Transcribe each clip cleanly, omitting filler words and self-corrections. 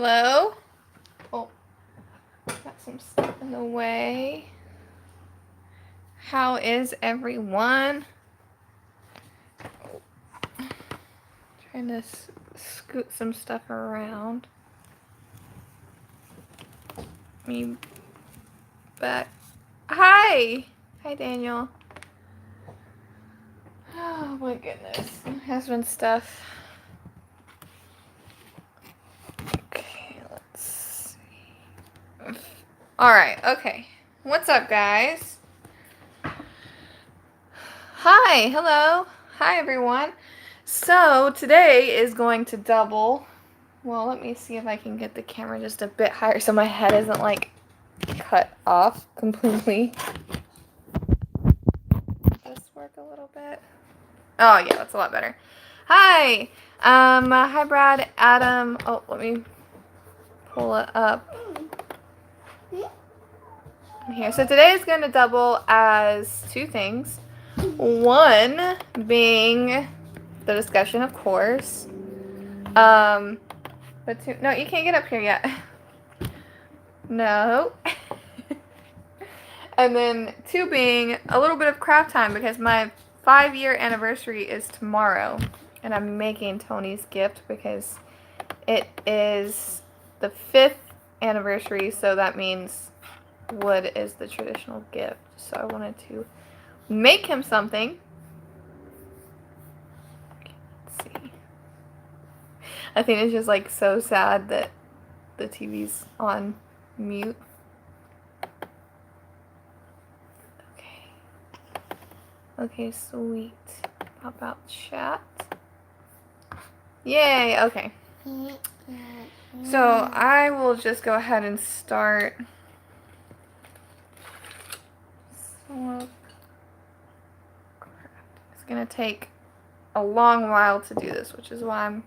Hello? Oh, got some stuff in the way. How is everyone? Trying to scoot some stuff around. Me back. Hi! Hi, Daniel. Oh my goodness. Husband stuff. Okay, let's see. Alright, okay. What's up, guys? Hi, hello. Hi, everyone. So, today is going to double. Well, let me see if I can get the camera just a bit higher so my head isn't, like, cut off completely. Does this work a little bit? Oh, yeah, that's a lot better. Hi. Hi, Brad, Adam. Oh, let me pull it up here. So today is going to double as two things. One being the discussion, of course. But two, no, you can't get up here yet. No. And then two being a little bit of craft time because my 5-year anniversary is tomorrow. And I'm making Tony's gift because it is the 5th anniversary, so that means wood is the traditional gift. So I wanted to make him something. Let's see. I think it's just like so sad that the TV's on mute. Okay, sweet. Pop out chat. Yay, okay. So I will just go ahead and start. So, it's gonna take a long while to do this, which is why I'm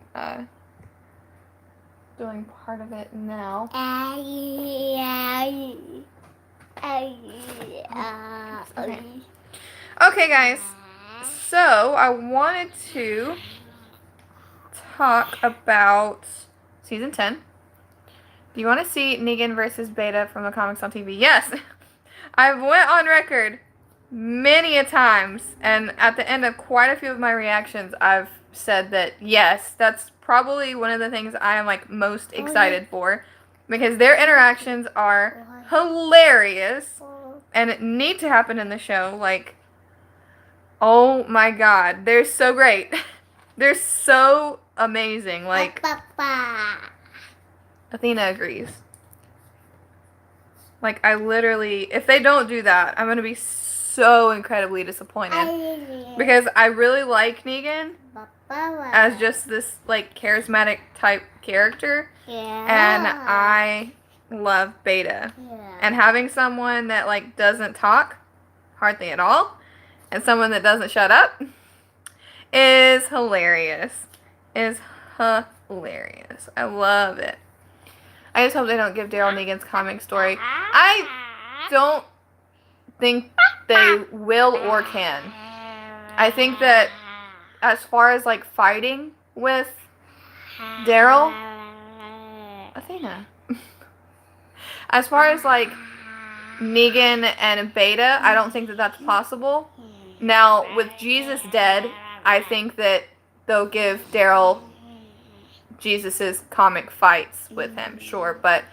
doing part of it now. Okay. Okay, guys. So I wanted to talk about season 10. Do you want to see Negan versus Beta from the comics on TV? Yes. I've went on record many a times, and at the end of quite a few of my reactions, I've said that yes, that's probably one of the things I am like most excited for, because their interactions are hilarious and need to happen in the show. Like, oh my god, they're so great. They're so amazing. Like, Athena agrees. Like, I literally, if they don't do that, I'm going to be so incredibly disappointed. Because I really like Negan as just this, like, charismatic type character. And I love Beta. And having someone that, like, doesn't talk hardly at all, and someone that doesn't shut up, is hilarious. Is hilarious. I love it. I just hope they don't give Daryl Negan's comic story. I don't think they will or can. I think that as far as like fighting with Daryl, Athena. As far as like Negan and Beta, I don't think that that's possible. Now, with Jesus dead, I think that they'll give Daryl Jesus's comic fights with him, sure, but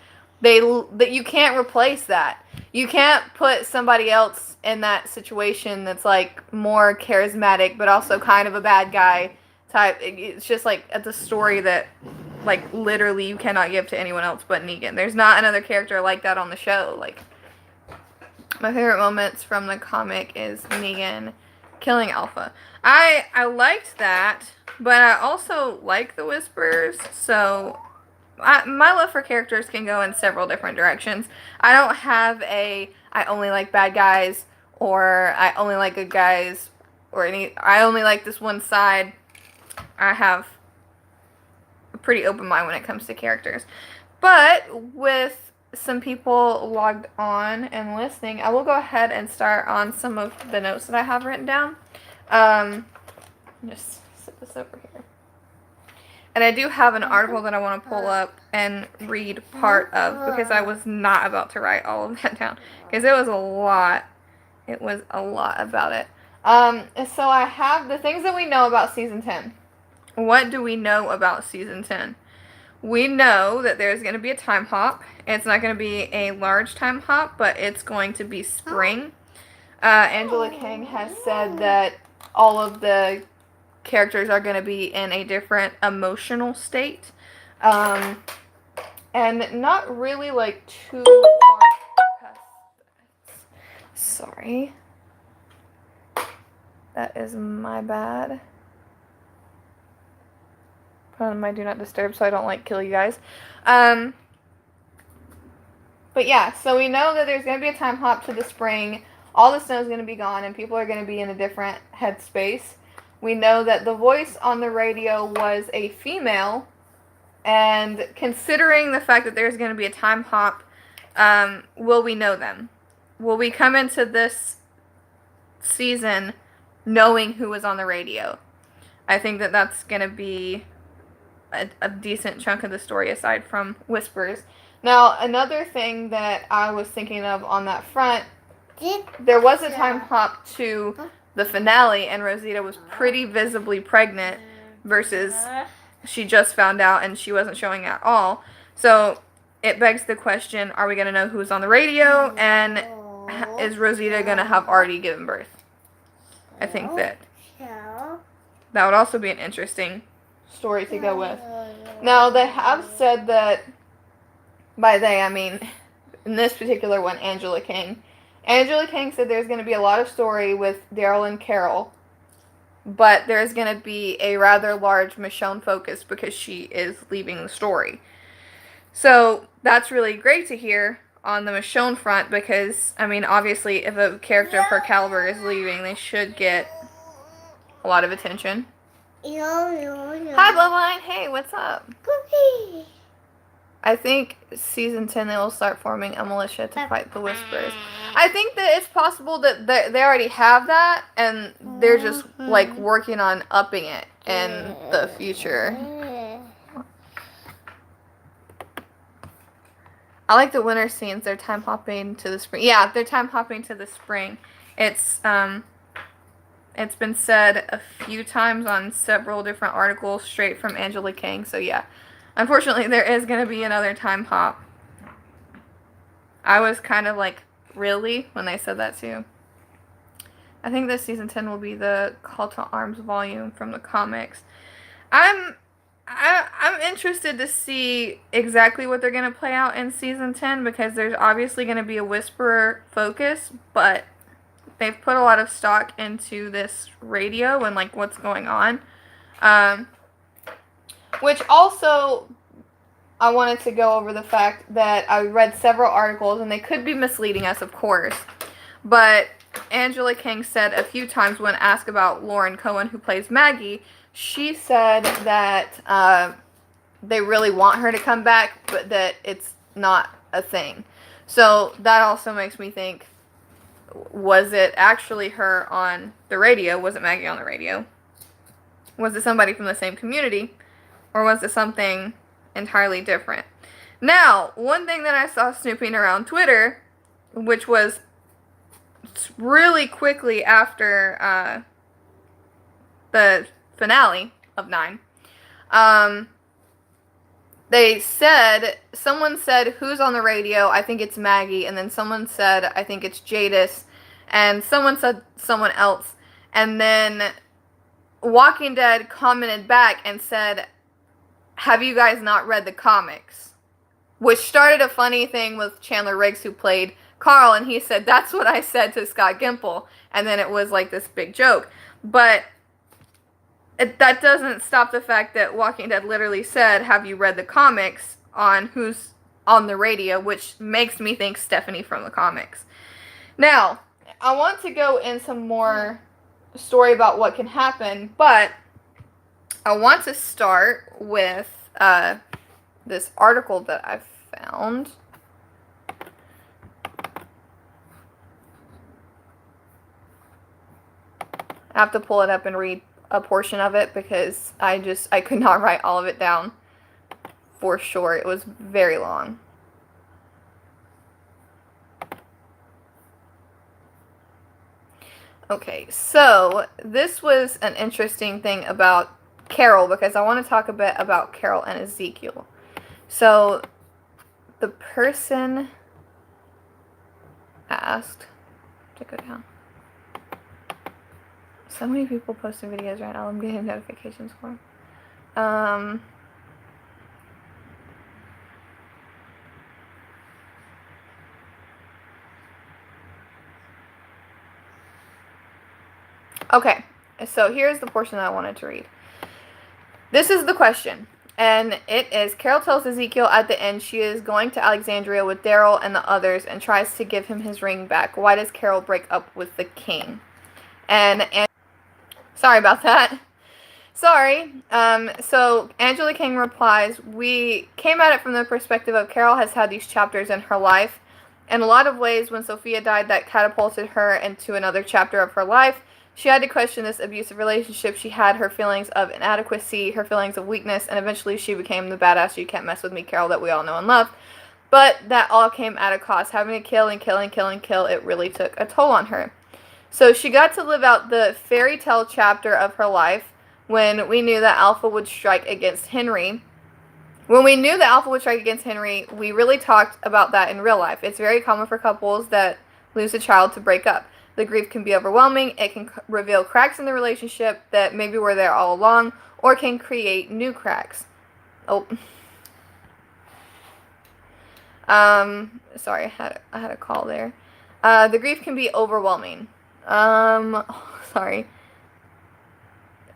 you can't replace that. You can't put somebody else in that situation that's like more charismatic, but also kind of a bad guy type. It's just like it's a story that like literally you cannot give to anyone else but Negan. There's not another character like that on the show. Like, my favorite moments from the comic is Negan killing Alpha. I liked that, but I also like the Whisperers, so my love for characters can go in several different directions. I don't have I only like bad guys, or I only like good guys, or I only like this one side. I have a pretty open mind when it comes to characters. But with some people logged on and listening, I will go ahead and start on some of the notes that I have written down. Just set this over here. And I do have an article that I want to pull up and read part of because I was not about to write all of that down because it was a lot. It was a lot about it. So I have the things that we know about season 10. What do we know about season 10? We know that there's going to be a time hop. It's not going to be a large time hop, but it's going to be spring. Angela Kang has said that all of the characters are going to be in a different emotional state. And not really like too far past that. Sorry. That is my bad. Put on my do not disturb so I don't like kill you guys. But yeah, so we know that there's going to be a time hop to the spring. All the snow is going to be gone and people are going to be in a different headspace. We know that the voice on the radio was a female. And considering the fact that there's going to be a time hop, will we know them? Will we come into this season knowing who was on the radio? I think that that's going to be a decent chunk of the story aside from whispers. Now, another thing that I was thinking of on that front, there was a time hop to the finale, and Rosita was pretty visibly pregnant versus she just found out and she wasn't showing at all. So it begs the question, are we going to know who's on the radio, and is Rosita going to have already given birth? I think that would also be an interesting story to go with. Now, they have said that, by they, I mean, in this particular one, Angela Kang. Angela Kang said there's going to be a lot of story with Daryl and Carol, but there's going to be a rather large Michonne focus because she is leaving the story. So that's really great to hear on the Michonne front because, I mean, obviously, if a character of her caliber is leaving, they should get a lot of attention. Hi, Bloodline. Hey, what's up? Cookie. I think season 10 they will start forming a militia to fight the Whispers. I think that it's possible that they already have that and they're just like working on upping it in the future. I like the winter scenes. They're time hopping to the spring. Yeah, they're time hopping to the spring. It's been said a few times on several different articles straight from Angela Kang. So yeah. Unfortunately, there is going to be another time hop. I was kind of like, really? When they said that too. I think this season 10 will be the Call to Arms volume from the comics. I'm interested to see exactly what they're going to play out in season 10 because there's obviously going to be a Whisperer focus, but they've put a lot of stock into this radio and like what's going on. Which also, I wanted to go over the fact that I read several articles, and they could be misleading us, of course, but Angela Kang said a few times when asked about Lauren Cohen, who plays Maggie, she said that they really want her to come back, but that it's not a thing. So that also makes me think, was it actually her on the radio? Was it Maggie on the radio? Was it somebody from the same community? Or was it something entirely different? Now, one thing that I saw snooping around Twitter, which was really quickly after the finale of 9, someone said, who's on the radio? I think it's Maggie. And then someone said, I think it's Jadis. And someone said someone else. And then Walking Dead commented back and said, have you guys not read the comics? Which started a funny thing with Chandler Riggs, who played Carl, and he said, that's what I said to Scott Gimple. And then it was like this big joke. But that doesn't stop the fact that Walking Dead literally said, have you read the comics on who's on the radio, which makes me think Stephanie from the comics. Now, I want to go in some more story about what can happen, but I want to start with this article that I found. I have to pull it up and read a portion of it because I could not write all of it down for sure. It was very long. Okay, so this was an interesting thing about Carol because I want to talk a bit about Carol and Ezekiel. So the person asked to go down. So many people posting videos right now. I'm getting notifications for them. Okay, so here's the portion that I wanted to read. This is the question, and it is, Carol tells Ezekiel at the end she is going to Alexandria with Daryl and the others and tries to give him his ring back. Why does Carol break up with the king? And sorry about that. Sorry. So Angela King replies, we came at it from the perspective of Carol has had these chapters in her life. In a lot of ways, when Sophia died, that catapulted her into another chapter of her life. She had to question this abusive relationship. She had her feelings of inadequacy, her feelings of weakness, and eventually she became the badass you can't mess with me Carol that we all know and love. But that all came at a cost. Having to kill and kill and kill and kill, it really took a toll on her. So she got to live out the fairy tale chapter of her life when we knew that Alpha would strike against Henry. When we knew that Alpha would strike against Henry, we really talked about that in real life. It's very common for couples that lose a child to break up. The grief can be overwhelming. It can reveal cracks in the relationship that maybe were there all along, or can create new cracks. Oh. Sorry, I had a call there. The grief can be overwhelming. Sorry.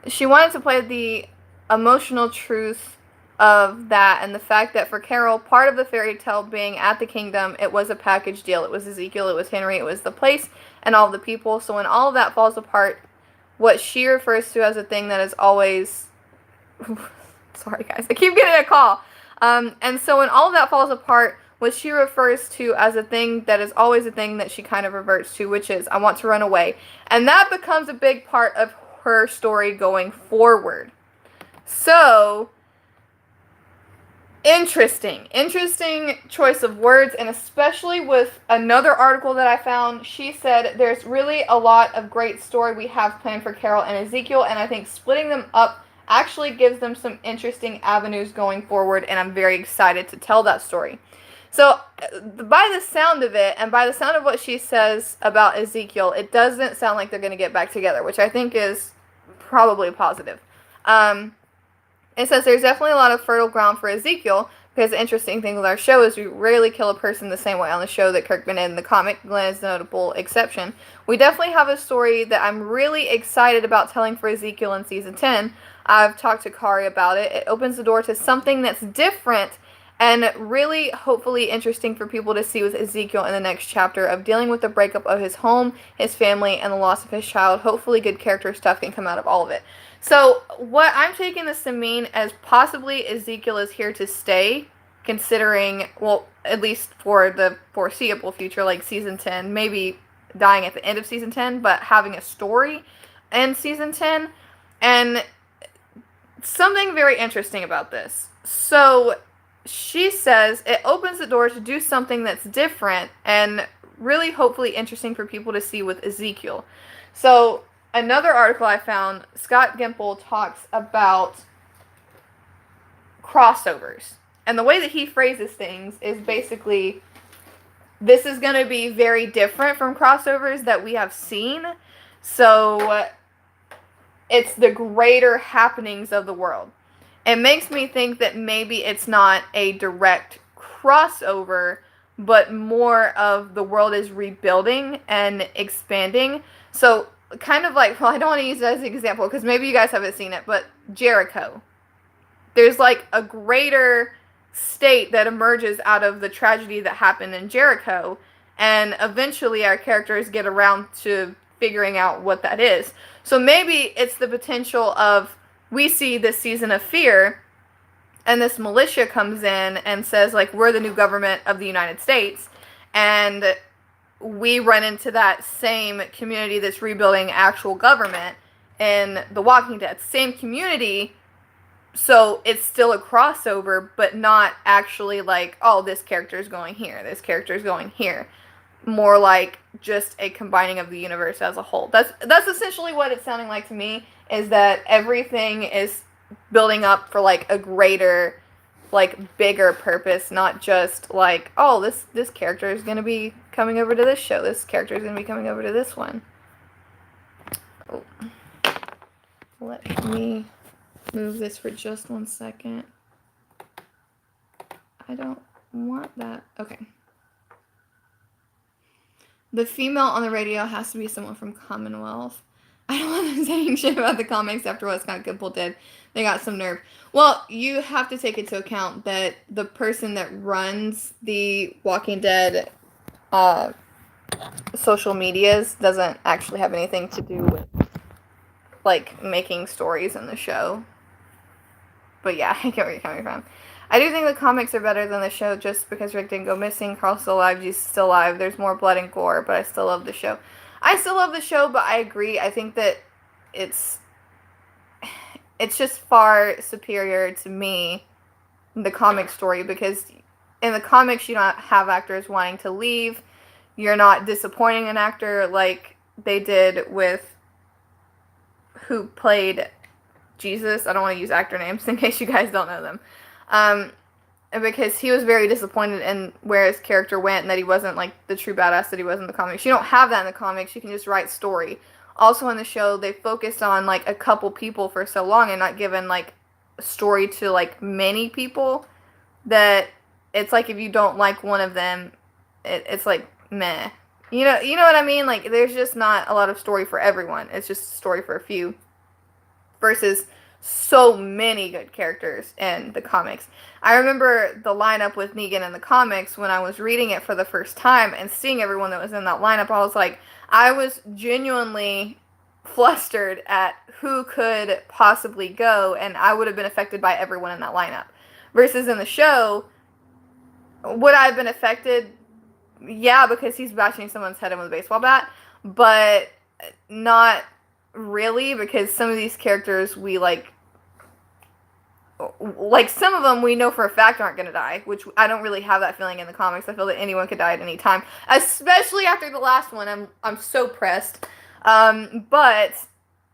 She wanted to play the emotional truth of that, and the fact that for Carol, part of the fairy tale being at the kingdom, it was a package deal. It was Ezekiel, it was Henry, it was the place, and all the people. So when all of that falls apart, what she refers to as a thing that is always... Sorry, guys. I keep getting a call. And so when all of that falls apart, what she refers to as a thing that is always a thing that she kind of reverts to, which is, I want to run away. And that becomes a big part of her story going forward. So... Interesting choice of words, and especially with another article that I found, she said there's really a lot of great story we have planned for Carol and Ezekiel, and I think splitting them up actually gives them some interesting avenues going forward, and I'm very excited to tell that story. So, by the sound of it, and by the sound of what she says about Ezekiel, it doesn't sound like they're going to get back together, which I think is probably positive. It says there's definitely a lot of fertile ground for Ezekiel, because the interesting thing with our show is we rarely kill a person the same way on the show that Kirkman did in the comic. Glenn is the notable exception. We definitely have a story that I'm really excited about telling for Ezekiel in Season 10. I've talked to Kari about it. It opens the door to something that's different and really, hopefully, interesting for people to see with Ezekiel in the next chapter of dealing with the breakup of his home, his family, and the loss of his child. Hopefully, good character stuff can come out of all of it. So, what I'm taking this to mean as possibly Ezekiel is here to stay, considering, well, at least for the foreseeable future, like Season 10, maybe dying at the end of Season 10, but having a story in Season 10. And something very interesting about this. So, she says it opens the door to do something that's different and really hopefully interesting for people to see with Ezekiel. So, another article I found, Scott Gimple talks about crossovers. And the way that he phrases things is basically, this is going to be very different from crossovers that we have seen. So, it's the greater happenings of the world. It makes me think that maybe it's not a direct crossover, but more of the world is rebuilding and expanding. So, kind of like, well, I don't want to use it as an example because maybe you guys haven't seen it, but Jericho. There's like a greater state that emerges out of the tragedy that happened in Jericho, and eventually our characters get around to figuring out what that is. So maybe it's the potential of, we see this season of Fear, and this militia comes in and says, like, we're the new government of the United States, and we run into that same community that's rebuilding actual government, in The Walking Dead. Same community, so it's still a crossover, but not actually like, oh, this character is going here, this character is going here. More like just a combining of the universe as a whole. That's essentially what it's sounding like to me, is that everything is building up for like a greater, like bigger purpose, not just like, oh, this character is going to be coming over to this show, this character is going to be coming over to this one. Oh. Let me move this for just 1 second. I don't want that. Okay. The female on the radio has to be someone from Commonwealth. I don't want them saying shit about the comics after what Scott Gimple did. They got some nerve. Well, you have to take into account that the person that runs the Walking Dead social medias doesn't actually have anything to do with, like, making stories in the show. But yeah, I get where you're coming from. I do think the comics are better than the show just because Rick didn't go missing. Carl's still alive, Jesus still alive. There's more blood and gore, but I still love the show. I still love the show, but I agree. I think that it's just far superior to me, the comic story, because in the comics you don't have actors wanting to leave. You're not disappointing an actor like they did with who played Jesus. I don't want to use actor names in case you guys don't know them. Because he was very disappointed in where his character went and that he wasn't like the true badass that he was in the comics. You don't have that in the comics. You can just write story. Also in the show, they focused on like a couple people for so long and not given like a story to like many people that it's like if you don't like one of them, it's like meh. You know what I mean? Like there's just not a lot of story for everyone. It's just a story for a few. Versus so many good characters in the comics. I remember the lineup with Negan in the comics when I was reading it for the first time and seeing everyone that was in that lineup. I was genuinely flustered at who could possibly go, and I would have been affected by everyone in that lineup. Versus in the show, would I have been affected? Yeah, because he's bashing someone's head in with a baseball bat, but not really, because some of these characters we like some of them we know for a fact aren't going to die, which I don't really have that feeling in the comics. I feel that anyone could die at any time, especially after the last one. I'm so pressed. But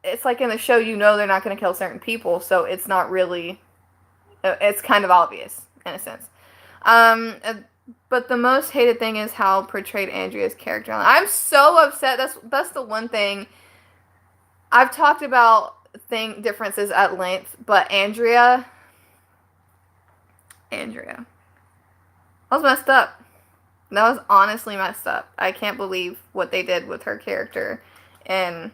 it's like in the show, they're not going to kill certain people, so it's not really, it's kind of obvious in a sense. But the most hated thing is how portrayed Andrea's character. I'm so upset. That's the one thing. I've talked about differences at length, but Andrea, that was messed up. That was honestly messed up. I can't believe what they did with her character in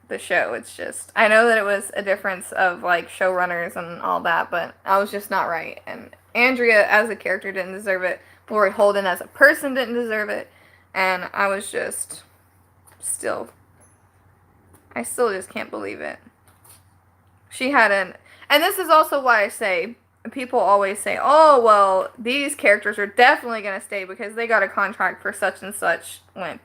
the show. It's just, I know that it was a difference of like showrunners and all that, but I was just not right. And Andrea as a character didn't deserve it. Lori Holden as a person didn't deserve it. And I was just I still just can't believe it. She had and this is also why I say, people always say, oh, well, these characters are definitely going to stay because they got a contract for such and such length.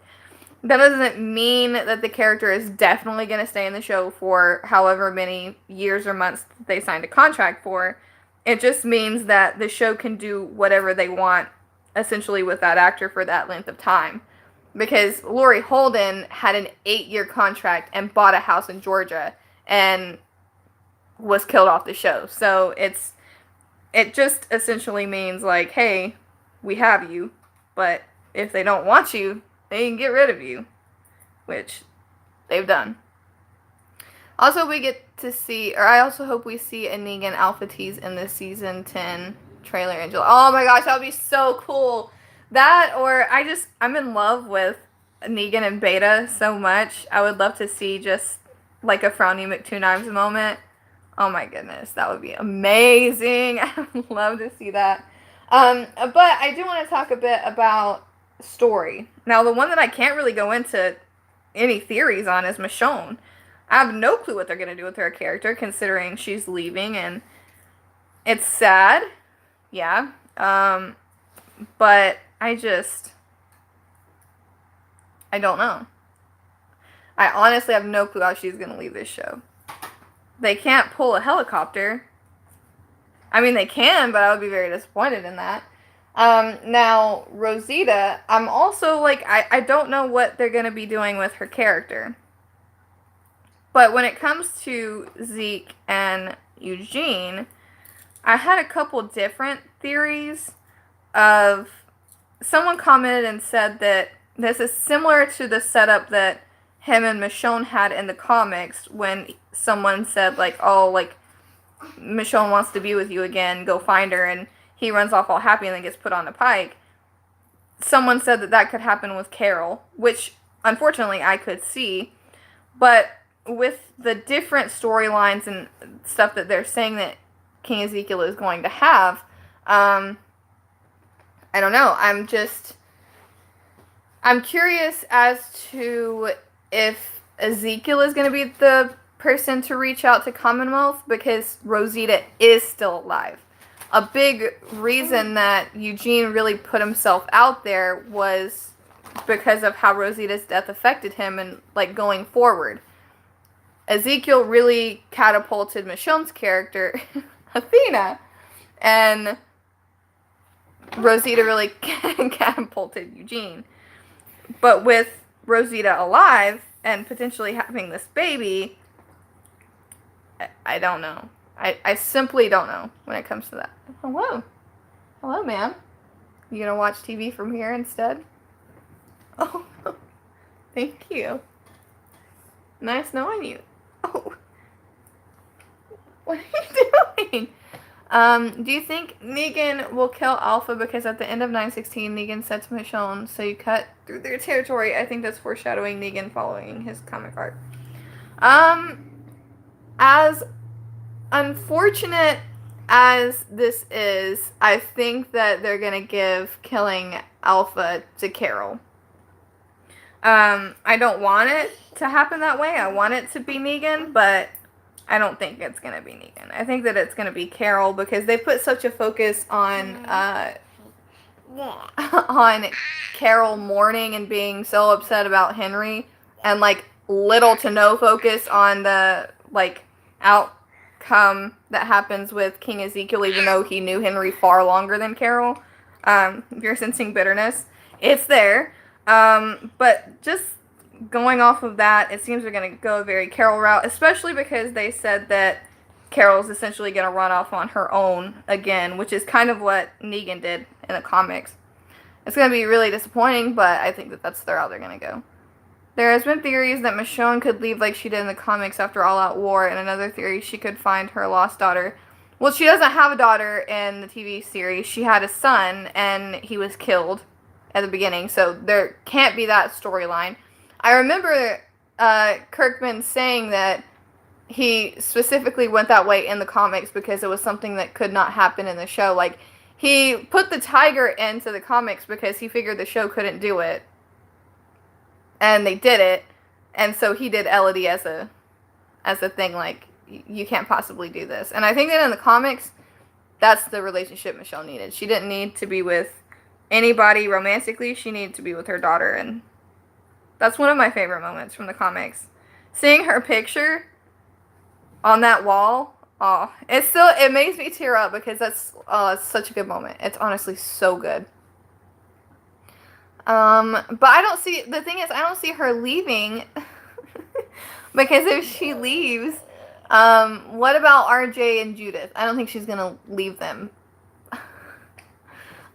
That doesn't mean that the character is definitely going to stay in the show for however many years or months they signed a contract for. It just means that the show can do whatever they want, essentially, with that actor for that length of time. Because Lori Holden had an 8-year contract and bought a house in Georgia and was killed off the show. So it just essentially means like, hey, we have you, but if they don't want you, they can get rid of you, which they've done. Also, we get to see, or I also hope we see a Negan Alpha tease in the season 10 trailer in July. Oh my gosh, that would be so cool. That, or I'm in love with Negan and Beta so much. I would love to see just like a Frowny McTwo-Knives moment. Oh my goodness, that would be amazing. I would love to see that. But I do want to talk a bit about story. Now, the one that I can't really go into any theories on is Michonne. I have no clue what they're going to do with her character, considering she's leaving, and it's sad. Yeah. But I don't know. I honestly have no clue how she's going to leave this show. They can't pull a helicopter. I mean, they can, but I would be very disappointed in that. Now, Rosita, I'm also, like, I don't know what they're going to be doing with her character. But when it comes to Zeke and Eugene, I had a couple different theories of... Someone commented and said that this is similar to the setup that him and Michonne had in the comics when someone said, like, oh, like, Michonne wants to be with you again, go find her, and he runs off all happy and then gets put on a pike. Someone said that that could happen with Carol, which, unfortunately, I could see. But with the different storylines and stuff that they're saying that King Ezekiel is going to have, I don't know. I'm curious as to if Ezekiel is going to be the person to reach out to Commonwealth, because Rosita is still alive. A big reason that Eugene really put himself out there was because of how Rosita's death affected him and, like, going forward. Ezekiel really catapulted Michonne's character, Athena, and Rosita really catapulted Eugene. But with Rosita alive and potentially having this baby, I don't know. I simply don't know when it comes to that. Hello. Hello, ma'am. You gonna watch TV from here instead? Oh, thank you. Nice knowing you. Oh. What are you doing? Do you think Negan will kill Alpha because at the end of 9/16, Negan said to Michonne, so you cut through their territory? I think that's foreshadowing Negan following his comic arc. As unfortunate as this is, I think that they're gonna give killing Alpha to Carol. I don't want it to happen that way. I want it to be Negan, but I don't think it's going to be Negan. I think that it's going to be Carol because they put such a focus on Carol mourning and being so upset about Henry, and, like, little to no focus on the, like, outcome that happens with King Ezekiel, even though he knew Henry far longer than Carol. If you're sensing bitterness, it's there. But just going off of that, it seems they're going to go a very Carol route, especially because they said that Carol's essentially going to run off on her own again, which is kind of what Negan did in the comics. It's going to be really disappointing, but I think that that's the route they're going to go. There has been theories that Michonne could leave like she did in the comics after All Out War, and another theory she could find her lost daughter. Well, she doesn't have a daughter in the TV series. She had a son, and he was killed at the beginning, so there can't be that storyline. I remember Kirkman saying that he specifically went that way in the comics because it was something that could not happen in the show. Like, he put the tiger into the comics because he figured the show couldn't do it. And they did it. And so he did Elodie as a thing, like, you can't possibly do this. And I think that in the comics, that's the relationship Michonne needed. She didn't need to be with anybody romantically. She needed to be with her daughter, and that's one of my favorite moments from the comics. Seeing her picture on that wall, it makes me tear up because that's such a good moment. It's honestly so good. But the thing is, I don't see her leaving because if she leaves, what about RJ and Judith? I don't think she's gonna leave them.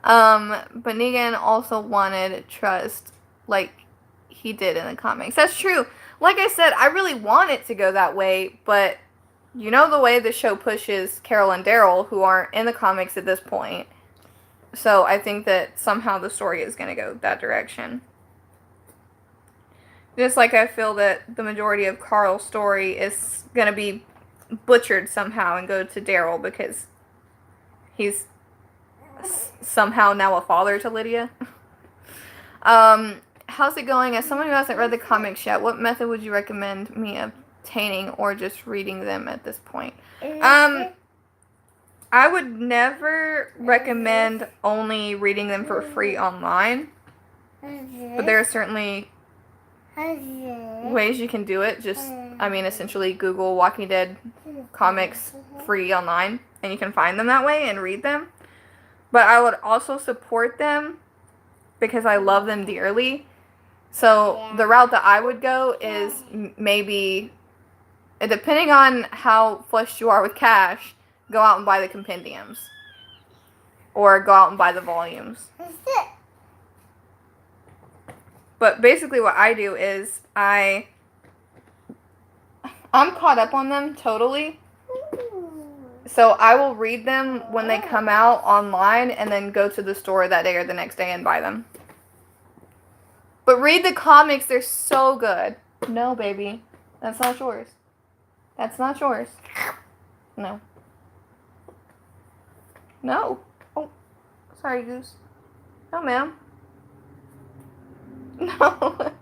But Negan also wanted trust like he did in the comics. That's true. Like I said, I really want it to go that way, but you know the way the show pushes Carol and Daryl, who aren't in the comics at this point. So I think that somehow the story is going to go that direction. Just like I feel that the majority of Carl's story is going to be butchered somehow and go to Daryl because he's somehow now a father to Lydia. How's it going? As someone who hasn't read the comics yet, what method would you recommend me obtaining or just reading them at this point? I would never recommend only reading them for free online, but there are certainly ways you can do it. Just, essentially Google Walking Dead comics free online, and you can find them that way and read them. But I would also support them because I love them dearly. So the route that I would go is maybe, depending on how flushed you are with cash, go out and buy the compendiums. Or go out and buy the volumes. But basically what I do is I'm caught up on them totally. So I will read them when they come out online and then go to the store that day or the next day and buy them. But read the comics, they're so good. No, baby. That's not yours. That's not yours. No. No. Oh, sorry, Goose. No, ma'am. No.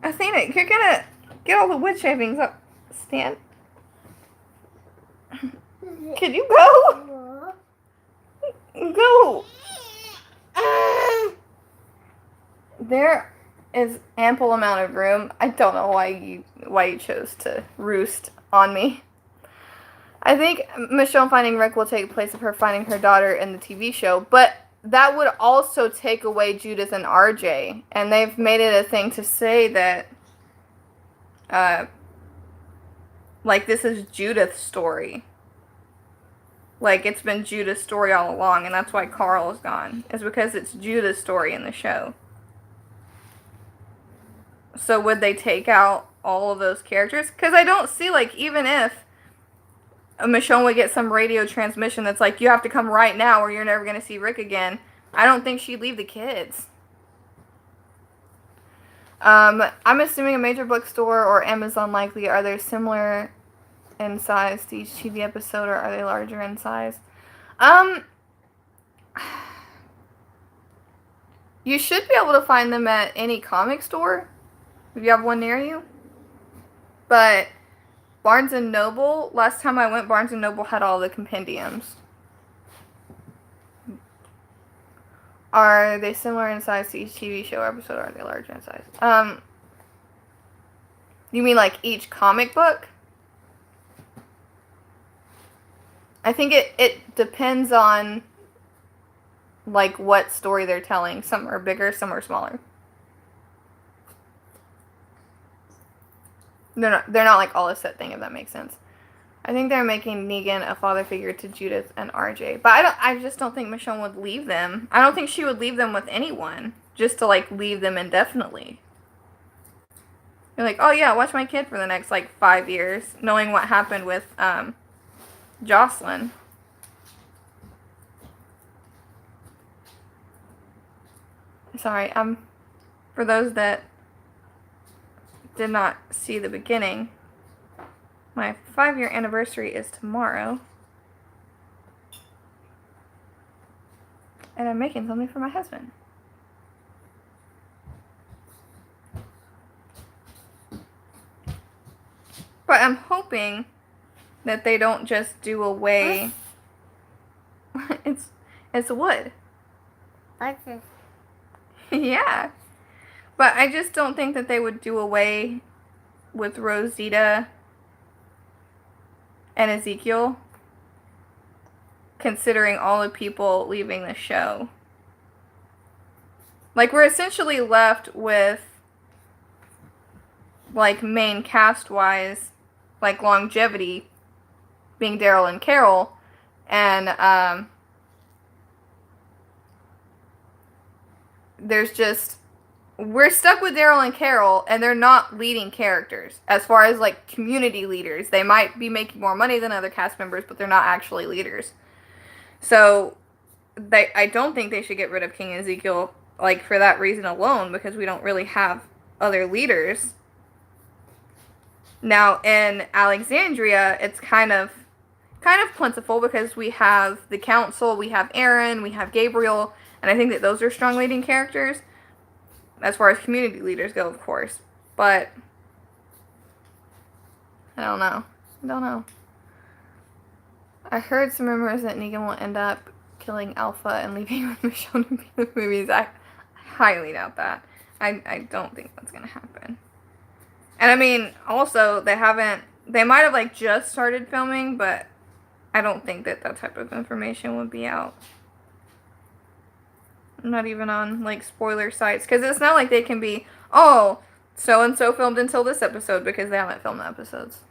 Athena, you're gonna get all the wood shavings up. Stan. Can you go? Go. There is ample amount of room. I don't know why you chose to roost on me. I think Michonne finding Rick will take place of her finding her daughter in the TV show, but that would also take away Judith and RJ, and they've made it a thing to say that, like, this is Judith's story. Like, it's been Judith's story all along, and that's why Carl is gone. It's because it's Judith's story in the show. So would they take out all of those characters? Because I don't see, like, even if Michonne would get some radio transmission that's like, you have to come right now or you're never going to see Rick again, I don't think she'd leave the kids. I'm assuming a major bookstore or Amazon likely. Are they similar in size to each TV episode, or are they larger in size? You should be able to find them at any comic store if you have one near you. But Barnes & Noble, last time I went, Barnes & Noble had all the compendiums. Are they similar in size to each TV show episode, or are they larger in size? You mean like each comic book? I think it depends on, like, what story they're telling. Some are bigger, some are smaller. They're not like all a set thing, if that makes sense. I think they're making Negan a father figure to Judith and RJ. But I just don't think Michonne would leave them. I don't think she would leave them with anyone. Just to, like, leave them indefinitely. You're like, oh yeah, watch my kid for the next, like, 5 years. Knowing what happened with, Jocelyn. Sorry, for those that did not see the beginning, my 5-year anniversary is tomorrow. And I'm making something for my husband. But I'm hoping that they don't just do away. It's wood. What's this? Yeah. But I just don't think that they would do away with Rosita and Ezekiel, considering all the people leaving the show. Like, we're essentially left with, like, main cast-wise, like, longevity being Daryl and Carol, and we're stuck with Daryl and Carol, and they're not leading characters. As far as, like, community leaders, they might be making more money than other cast members, but they're not actually leaders. So, I don't think they should get rid of King Ezekiel, like, for that reason alone, because we don't really have other leaders. Now, in Alexandria, it's kind of plentiful, because we have the council, we have Aaron, we have Gabriel, and I think that those are strong leading characters. As far as community leaders go, of course. But I don't know. I heard some rumors that Negan will end up killing Alpha and leaving with Michonne to be in the movies. I highly doubt that. I don't think that's going to happen. And I mean, also, they might have, like, just started filming, but I don't think that type of information would be out. Not even on, like, spoiler sites. Because it's not like they can be, oh, so-and-so filmed until this episode, because they haven't filmed the episodes.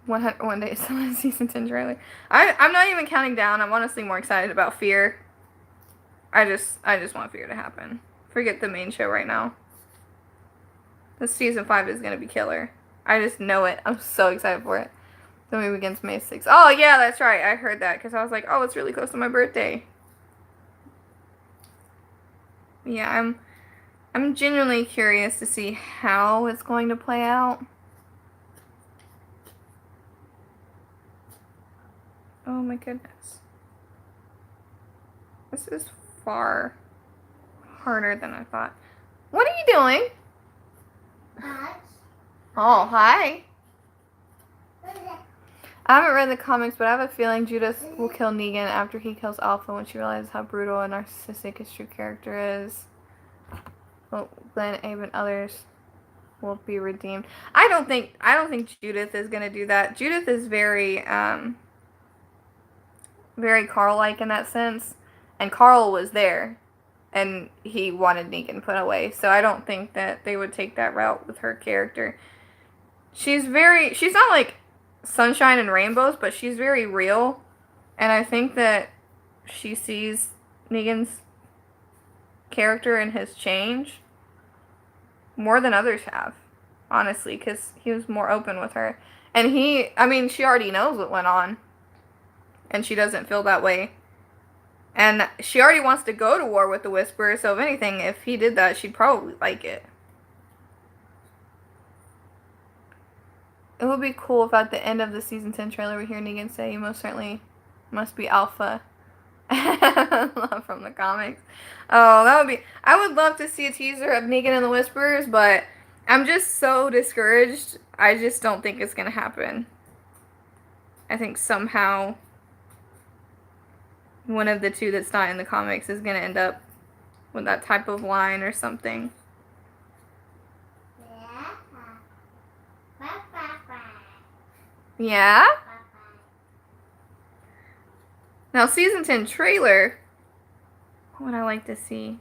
One day still season 10 trailer. I'm not even counting down. I'm honestly more excited about Fear. I just want Fear to happen. Forget the main show right now. This season 5 is gonna be killer. I just know it. I'm so excited for it. The movie begins May 6th. Oh yeah, that's right. I heard that because I was like, oh, it's really close to my birthday. Yeah, I'm genuinely curious to see how it's going to play out. Oh my goodness. This is far harder than I thought. What are you doing? Hi. Oh, hi. I haven't read the comics, but I have a feeling Judith will kill Negan after he kills Alpha when she realizes how brutal and narcissistic his true character is. Well, Glenn, Abe, and others will be redeemed. I don't think Judith is gonna do that. Judith is very Carl-like in that sense, and Carl was there, and he wanted Negan put away. So I don't think that they would take that route with her character. She's not like sunshine and rainbows, but she's very real, and I think that she sees Negan's character and his change more than others have, honestly, because he was more open with her, and she already knows what went on, and she doesn't feel that way, and she already wants to go to war with the Whisperer, so if anything, if he did that, she'd probably like it. It would be cool if at the end of the season 10 trailer we hear Negan say, "You most certainly must be Alpha." Love from the comics. Oh, that would be... I would love to see a teaser of Negan and the Whisperers, but I'm just so discouraged. I just don't think it's going to happen. I think somehow one of the two that's not in the comics is going to end up with that type of line or something. Yeah? Now, season 10 trailer. What would I like to see?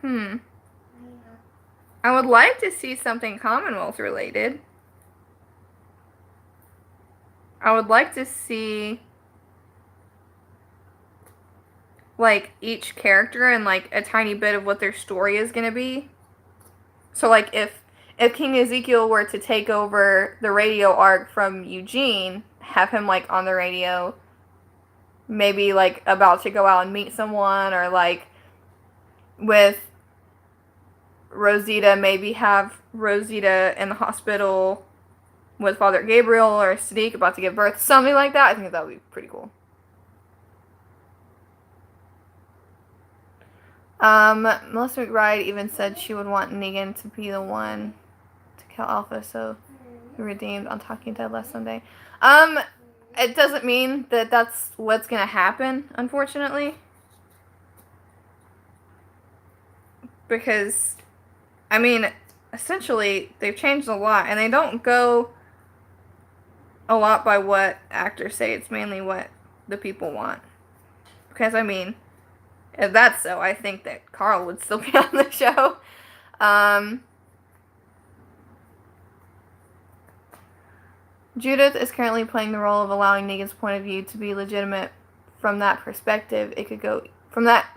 I would like to see something Commonwealth related. I would like to see, like, each character and, like, a tiny bit of what their story is going to be. So, like, if King Ezekiel were to take over the radio arc from Eugene, have him, like, on the radio, maybe, like, about to go out and meet someone, or, like, with Rosita, maybe have Rosita in the hospital with Father Gabriel or Sadiq about to give birth, something like that. I think that would be pretty cool. Melissa McBride even said she would want Negan to be the one to kill Alpha, so he redeemed on Talking Dead last Sunday. It doesn't mean that that's what's gonna happen, unfortunately. Because, I mean, essentially, they've changed a lot, and they don't go a lot by what actors say. It's mainly what the people want. Because, I mean, if that's so, I think that Carl would still be on the show. Judith is currently playing the role of allowing Negan's point of view to be legitimate. From that perspective, it could go... From that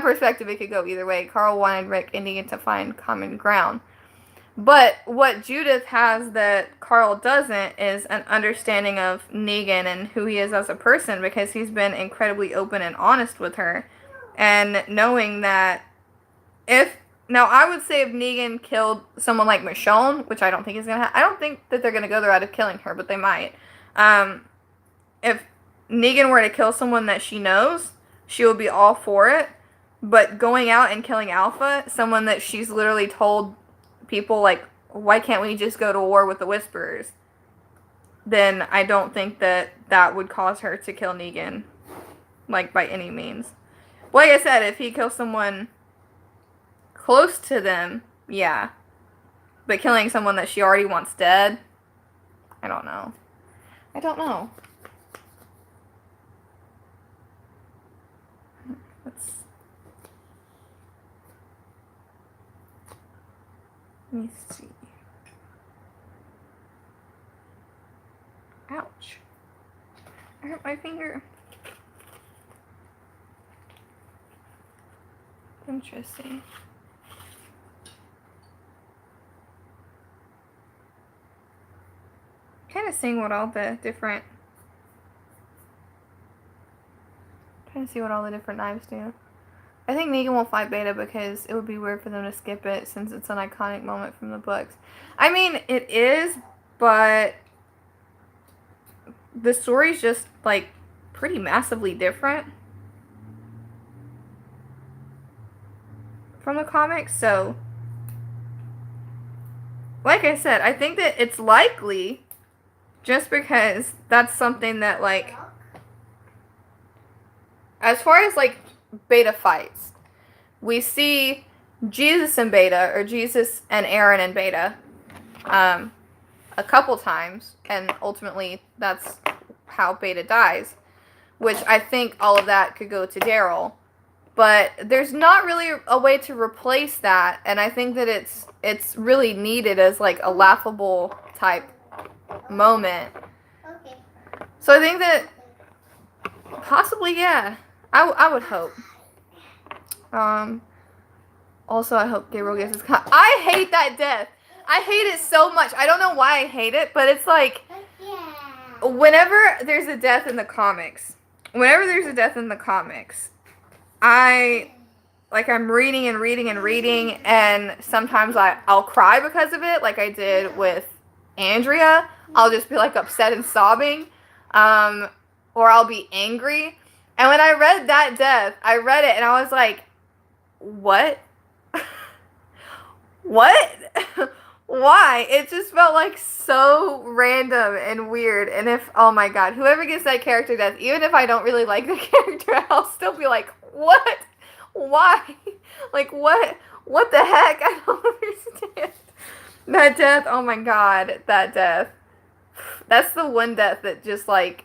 perspective, it could go either way. Carl wanted Rick and Negan to find common ground. But what Judith has that Carl doesn't is an understanding of Negan and who he is as a person, because he's been incredibly open and honest with her. And knowing that now I would say if Negan killed someone like Michonne, which I don't think is going to happen. I don't think that they're going to go the route of killing her, but they might. If Negan were to kill someone that she knows, she would be all for it. But going out and killing Alpha, someone that she's literally told people, like, why can't we just go to war with the Whisperers? then I don't think that that would cause her to kill Negan, like, by any means. Like I said, if he kills someone close to them, yeah. But killing someone that she already wants dead, I don't know. I don't know. Let me see. Ouch. I hurt my finger. Interesting. Kind of seeing what all the different... Trying to see what all the different knives do. I think Negan will fight Beta because it would be weird for them to skip it since it's an iconic moment from the books. I mean, it is, but the story's just, like, pretty massively different from the comics, so like I said, I think that it's likely just because that's something that, like, as far as, like, Beta fights, we see Jesus and Beta, or Jesus and Aaron and Beta, a couple times, and ultimately that's how Beta dies, which I think all of that could go to Daryl, but there's not really a way to replace that, and I think that it's really needed as, like, a laughable type moment. Okay. So I think that possibly, yeah, I would hope. Also, I hope Gabriel gets his I hate that death. I hate it so much. I don't know why I hate it, but it's like, whenever there's a death in the comics, I'm reading and reading and reading, and sometimes I'll cry because of it, like I did with Andrea. I'll just be, like, upset and sobbing, or I'll be angry. And when I read that death, I read it and I was like, what? What? Why? It just felt like so random and weird. And oh my god, whoever gets that character death, even if I don't really like the character, I'll still be like, what? Why? Like, what? What the heck? I don't understand. That death, oh my god, that death. That's the one death that just, like,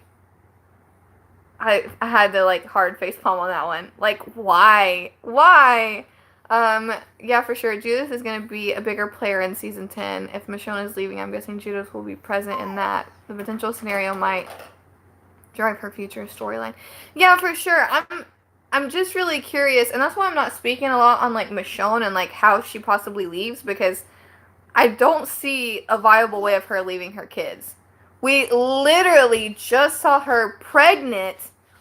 I had to, like, hard face palm on that one. Like, why? Why? Yeah, for sure. Judith is going to be a bigger player in season 10. If Michonne is leaving, I'm guessing Judith will be present in that. The potential scenario might drive her future storyline. Yeah, for sure. I'm just really curious, and that's why I'm not speaking a lot on, like, Michonne and, like, how she possibly leaves, because I don't see a viable way of her leaving her kids. We literally just saw her pregnant,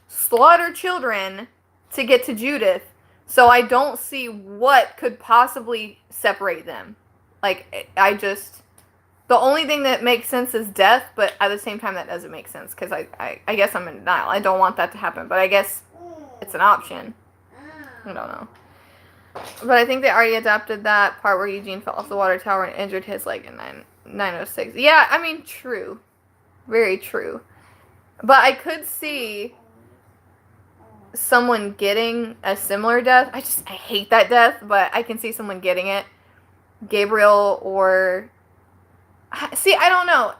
slaughter children to get to Judith. So I don't see what could possibly separate them. Like, the only thing that makes sense is death, but at the same time that doesn't make sense, because I guess I'm in denial. I don't want that to happen, but I guess it's an option. I don't know. But I think they already adapted that part where Eugene fell off the water tower and injured his leg in 906. Yeah, I mean, true. Very true. But I could see someone getting a similar death. I hate that death, but I can see someone getting it. Gabriel or... See, I don't know.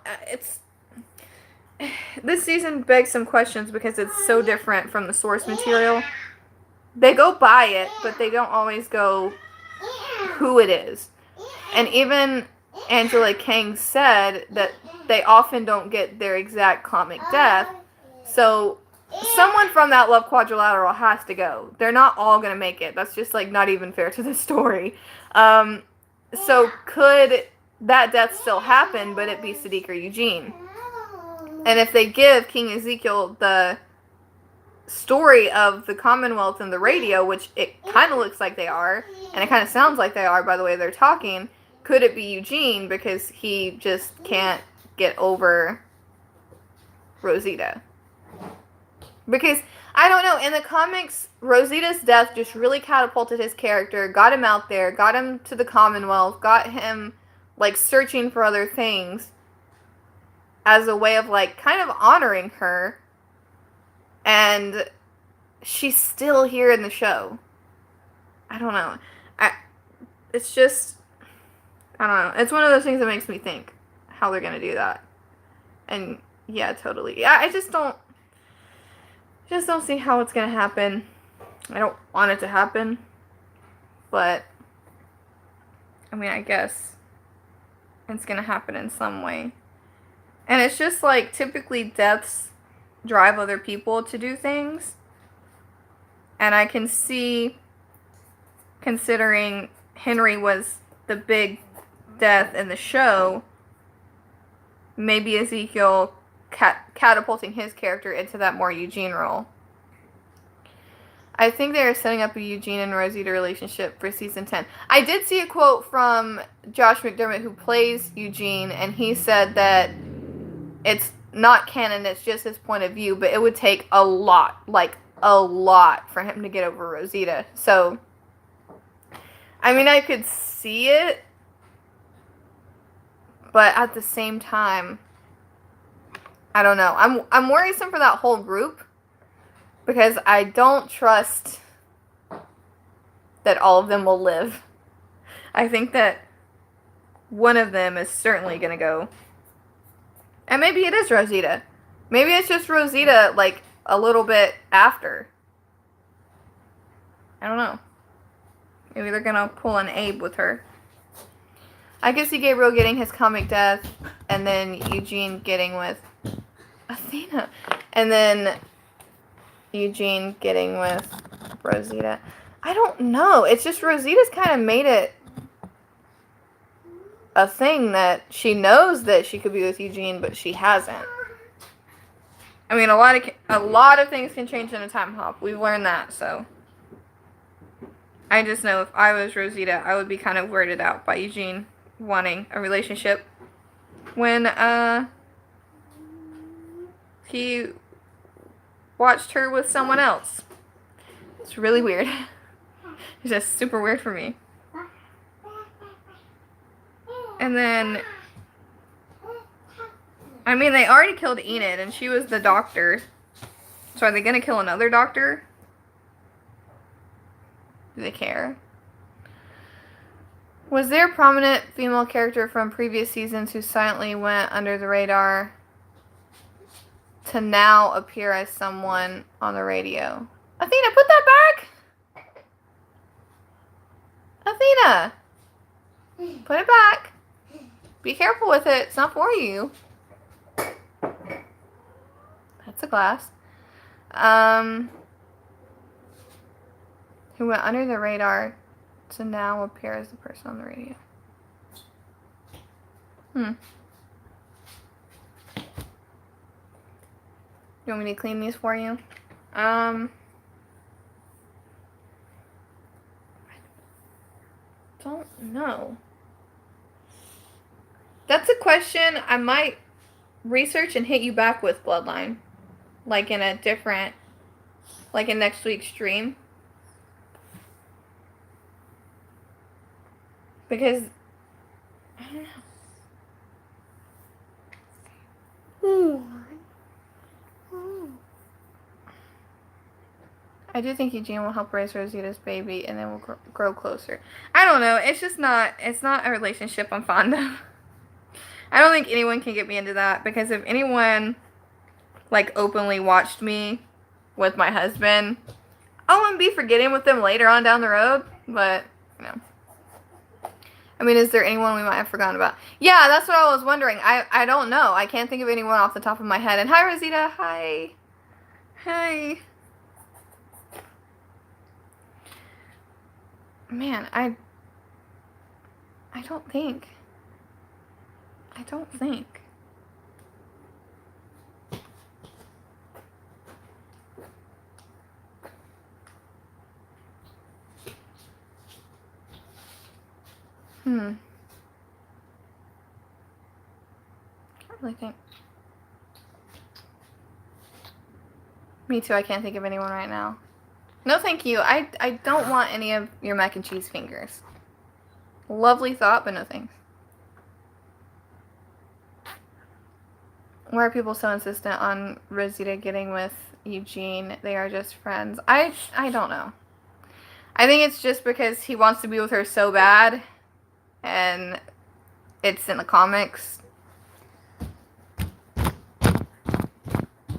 This season begs some questions because it's so different from the source material. They go by it, but they don't always go who it is. And even Angela Kang said that they often don't get their exact comic death. So someone from that Love Quadrilateral has to go. They're not all going to make it. That's just, like, not even fair to the story. So could that death still happen, but it be Sadiq or Eugene? And if they give King Ezekiel the story of the Commonwealth and the radio, which it kind of looks like they are, and it kind of sounds like they are by the way they're talking, could it be Eugene because he just can't get over Rosita? Because, I don't know, in the comics, Rosita's death just really catapulted his character, got him out there, got him to the Commonwealth, got him, like, searching for other things. as a way of, like, kind of honoring her. And she's still here in the show. I don't know. It's just, I don't know. It's one of those things that makes me think how they're going to do that. And, yeah, totally. Yeah, I just don't see how it's going to happen. I don't want it to happen. But, I mean, I guess it's going to happen in some way. And it's just like, typically deaths drive other people to do things. And I can see, considering Henry was the big death in the show, maybe Ezekiel catapulting his character into that more Eugene role. I think they are setting up a Eugene and Rosita relationship for season 10. I did see a quote from Josh McDermott, who plays Eugene, and he said that it's not canon, it's just his point of view, but it would take a lot, like a lot, for him to get over Rosita. So, I mean, I could see it, but at the same time, I don't know. I'm worrisome for that whole group, because I don't trust that all of them will live. I think that one of them is certainly going to go. And maybe it is Rosita. Maybe it's just Rosita, like, a little bit after. I don't know. Maybe they're going to pull an Abe with her. I could see Gabriel getting his comic death, and then Eugene getting with Athena. And then Eugene getting with Rosita. I don't know. It's just Rosita's kind of made it a thing that she knows that she could be with Eugene, but she hasn't. I mean, a lot of things can change in a time hop. We've learned that, so. I just know if I was Rosita, I would be kind of weirded out by Eugene wanting a relationship when he watched her with someone else. It's really weird. It's just super weird for me. And then, I mean, they already killed Enid, and she was the doctor. So are they going to kill another doctor? Do they care? Was there a prominent female character from previous seasons who silently went under the radar to now appear as someone on the radio? Athena, put that back! Athena! Put it back. Be careful with it. It's not for you. That's a glass. Who went under the radar to now appear as the person on the radio. You want me to clean these for you? I don't know. That's a question I might research and hit you back with, Bloodline. Like in a different, like in next week's stream. Because, I don't know. I do think Eugene will help raise Rosita's baby and then we'll grow closer. I don't know. It's just not, it's not a relationship I'm fond of. I don't think anyone can get me into that, because if anyone, like, openly watched me with my husband, I wouldn't be forgetting with them later on down the road, but, you know. I mean, is there anyone we might have forgotten about? Yeah, that's what I was wondering. I don't know. I can't think of anyone off the top of my head. And hi, Rosita. Hi. Hi. Man, I don't think. I can't really think. Me too, I can't think of anyone right now. No, thank you. I don't want any of your mac and cheese fingers. Lovely thought, but no thanks. Why are people so insistent on Rosita getting with Eugene? They are just friends. I don't know. I think it's just because he wants to be with her so bad, and it's in the comics.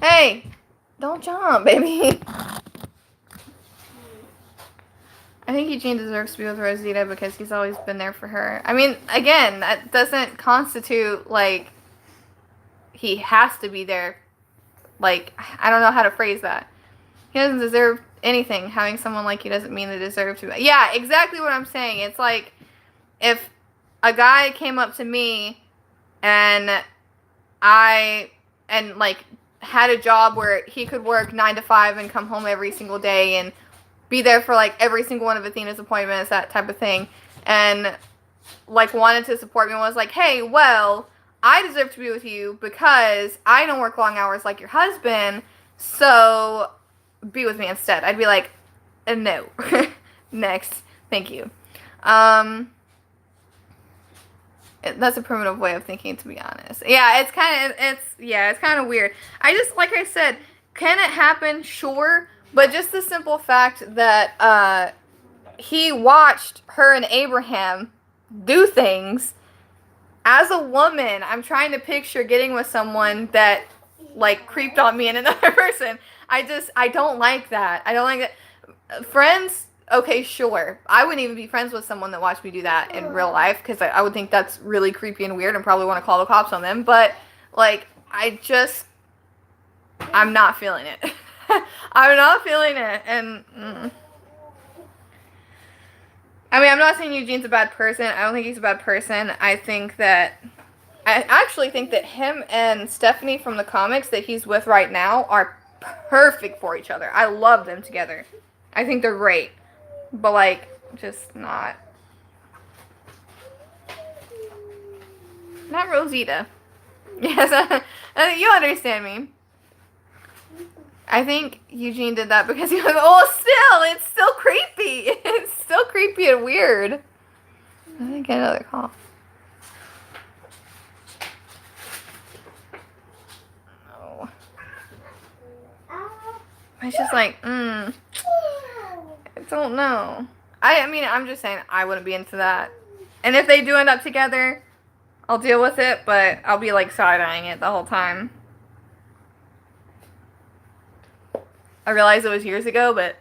Hey, don't jump, baby. I think Eugene deserves to be with Rosita because he's always been there for her. I mean, again, that doesn't constitute, like, he has to be there. Like, I don't know how to phrase that. He doesn't deserve anything. Having someone like you doesn't mean they deserve to. Yeah, exactly what I'm saying. It's like, if a guy came up to me and like, had a job where he could work 9 to 5 and come home every single day and be there for, like, every single one of Athena's appointments, that type of thing, and, like, wanted to support me and was like, hey, well, I deserve to be with you because I don't work long hours like your husband, so be with me instead. I'd be like, no. Next. Thank you. That's a primitive way of thinking, to be honest. Yeah, it's kind of weird. I just, like I said, can it happen? Sure. But just the simple fact that he watched her and Abraham do things. As a woman, I'm trying to picture getting with someone that, like, creeped on me and another person. I don't like that. I don't like that. Friends, okay, sure. I wouldn't even be friends with someone that watched me do that in real life because I would think that's really creepy and weird and probably want to call the cops on them. But, like, I'm not feeling it. I'm not feeling it. And, I mean, I'm not saying Eugene's a bad person. I don't think he's a bad person. I actually think that him and Stephanie from the comics that he's with right now are perfect for each other. I love them together. I think they're great. But, like, just not Rosita. Yes, you understand me. I think Eugene did that because he was, it's still creepy. It's still creepy and weird. Let me get another call. No. It's just like, I don't know. I mean, I'm just saying I wouldn't be into that. And if they do end up together, I'll deal with it, but I'll be, like, side-eyeing it the whole time. I realized it was years ago, but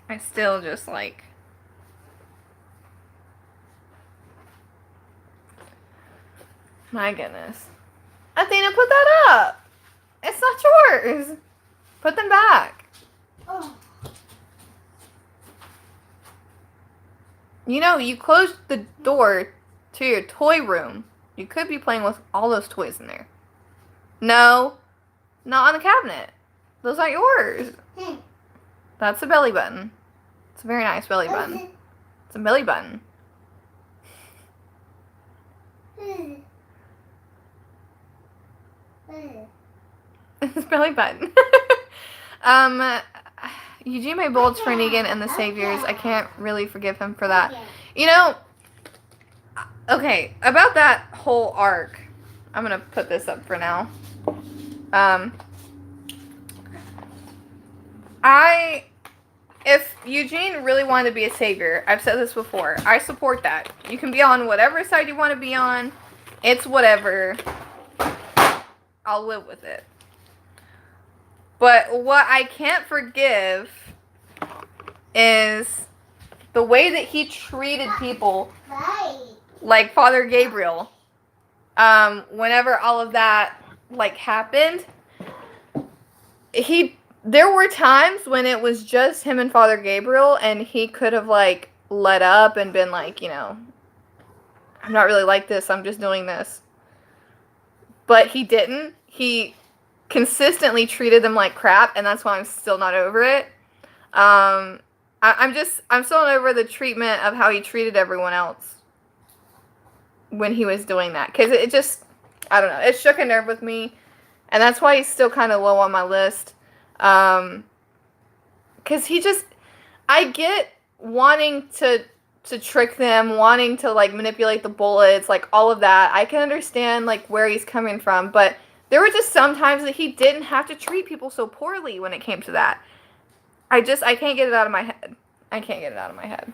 I still just, like, my goodness. Athena, put that up. It's not yours. Put them back. Oh. You know, you closed the door to your toy room. You could be playing with all those toys in there. No, not on the cabinet. Those aren't yours. That's a belly button. It's a very nice belly button. It's a belly button. It's a belly button. Eugene made bullets for Negan and the Saviors. I can't really forgive him for that. You know, okay, about that whole arc, I'm going to put this up for now. If Eugene really wanted to be a savior, I've said this before, I support that. You can be on whatever side you want to be on. It's whatever. I'll live with it. But what I can't forgive is the way that he treated people, like Father Gabriel. Whenever all of that, like, happened, there were times when it was just him and Father Gabriel, and he could have, like, let up and been like, you know, I'm not really like this, I'm just doing this. But he didn't. He consistently treated them like crap, and that's why I'm still not over it. I'm still not over the treatment of how he treated everyone else when he was doing that. Because it just, I don't know, it shook a nerve with me, and that's why he's still kind of low on my list. Because he just, I get wanting to to trick them, wanting to, like, manipulate the bullets, like, all of that. I can understand, like, where he's coming from, but there were just some times that he didn't have to treat people so poorly when it came to that. I can't get it out of my head. I can't get it out of my head.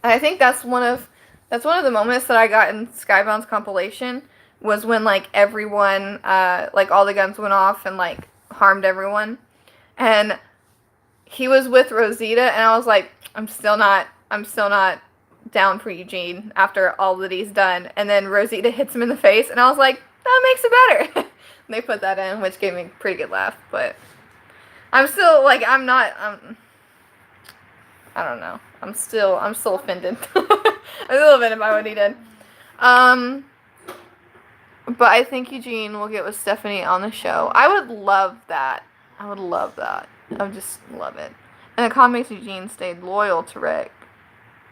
And I think that's one of the moments that I got in Skybound's compilation, was when, like, everyone, like, all the guns went off and, like, harmed everyone. And he was with Rosita, and I was like, I'm still not down for Eugene after all that he's done. And then Rosita hits him in the face, and I was like, that makes it better. They put that in, which gave me a pretty good laugh, but I'm still, like, I don't know. I'm still offended. I'm still offended by what he did. But I think Eugene will get with Stephanie on the show. I would love that. I would just love it. In the comics, Eugene stayed loyal to Rick.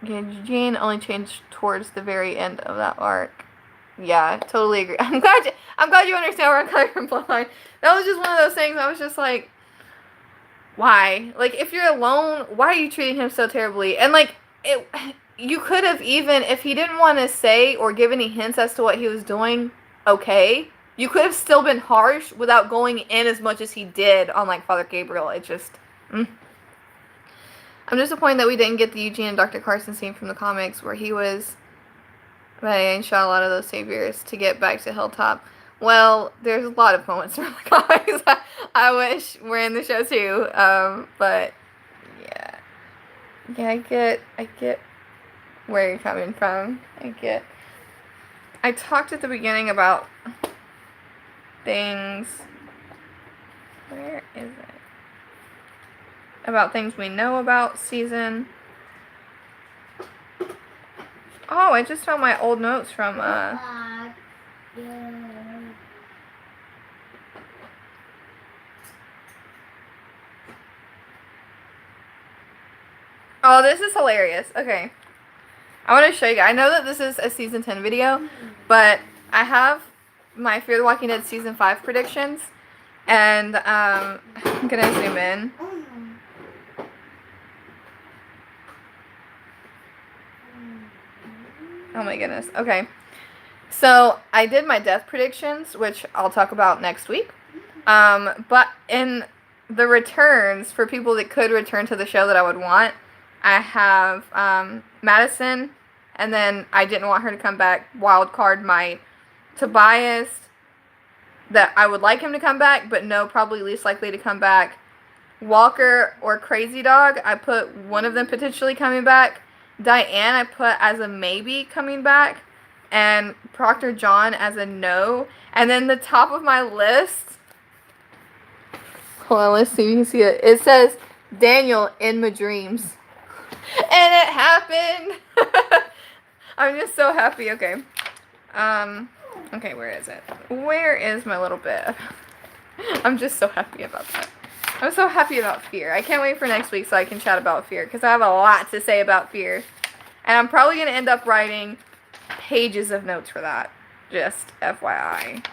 Yeah, Eugene only changed towards the very end of that arc. Yeah, totally agree. I'm glad you understand where I'm coming from, Bloodline. That was just one of those things. I was just like, why? Like, if you're alone, why are you treating him so terribly? And, like, you could have, even if he didn't want to say or give any hints as to what he was doing, okay, you could have still been harsh without going in as much as he did on, like, Father Gabriel. It just, I'm disappointed that we didn't get the Eugene and Dr. Carson scene from the comics where he was, and shot a lot of those saviors to get back to Hilltop. Well, there's a lot of moments from the comics I wish were in the show too. But yeah, I get where you're coming from. I talked at the beginning about things. Where is it? About things we know about season. Oh, I just found my old notes from Oh, this is hilarious. Okay. I want to show you guys. I know that this is a season 10 video, but I have my Fear the Walking Dead season 5 predictions, and I'm gonna zoom in. Oh my goodness. Okay. So I did my death predictions, which I'll talk about next week. But in the returns, for people that could return to the show that I would want, I have Madison, and then I didn't want her to come back. Wild card might. Tobias, that I would like him to come back, but no, probably least likely to come back. Walker or Crazy Dog, I put one of them potentially coming back. Diane, I put as a maybe coming back. And Proctor John as a no. And then the top of my list, hold on, let's see if you can see it. It says Daniel in my dreams. And it happened. I'm just so happy. Okay. Okay, where is it? Where is my little bit? I'm just so happy about that. I'm so happy about Fear. I can't wait for next week so I can chat about Fear, because I have a lot to say about Fear. And I'm probably going to end up writing pages of notes for that. Just FYI.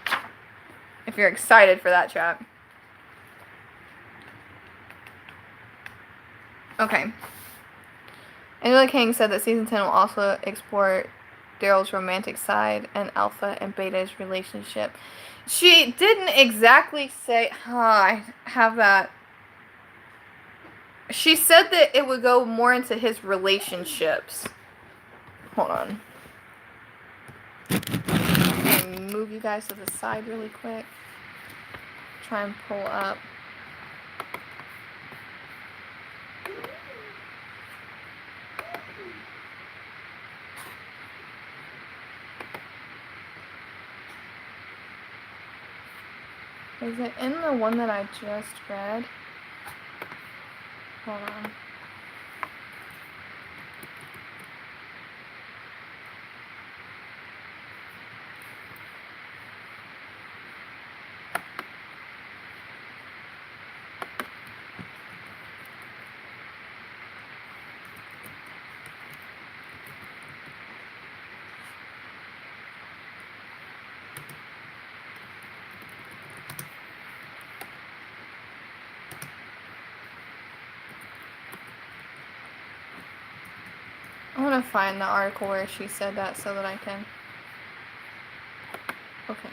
If you're excited for that, chat. Okay. Angela King said that season 10 will also explore Daryl's romantic side and Alpha and Beta's relationship. She didn't exactly say, I have that. She said that it would go more into his relationships. Hold on. Let me move you guys to the side really quick. Try and pull up. Is it in the one that I just read? Hold on. I want to find the article where she said that so that I can... Okay.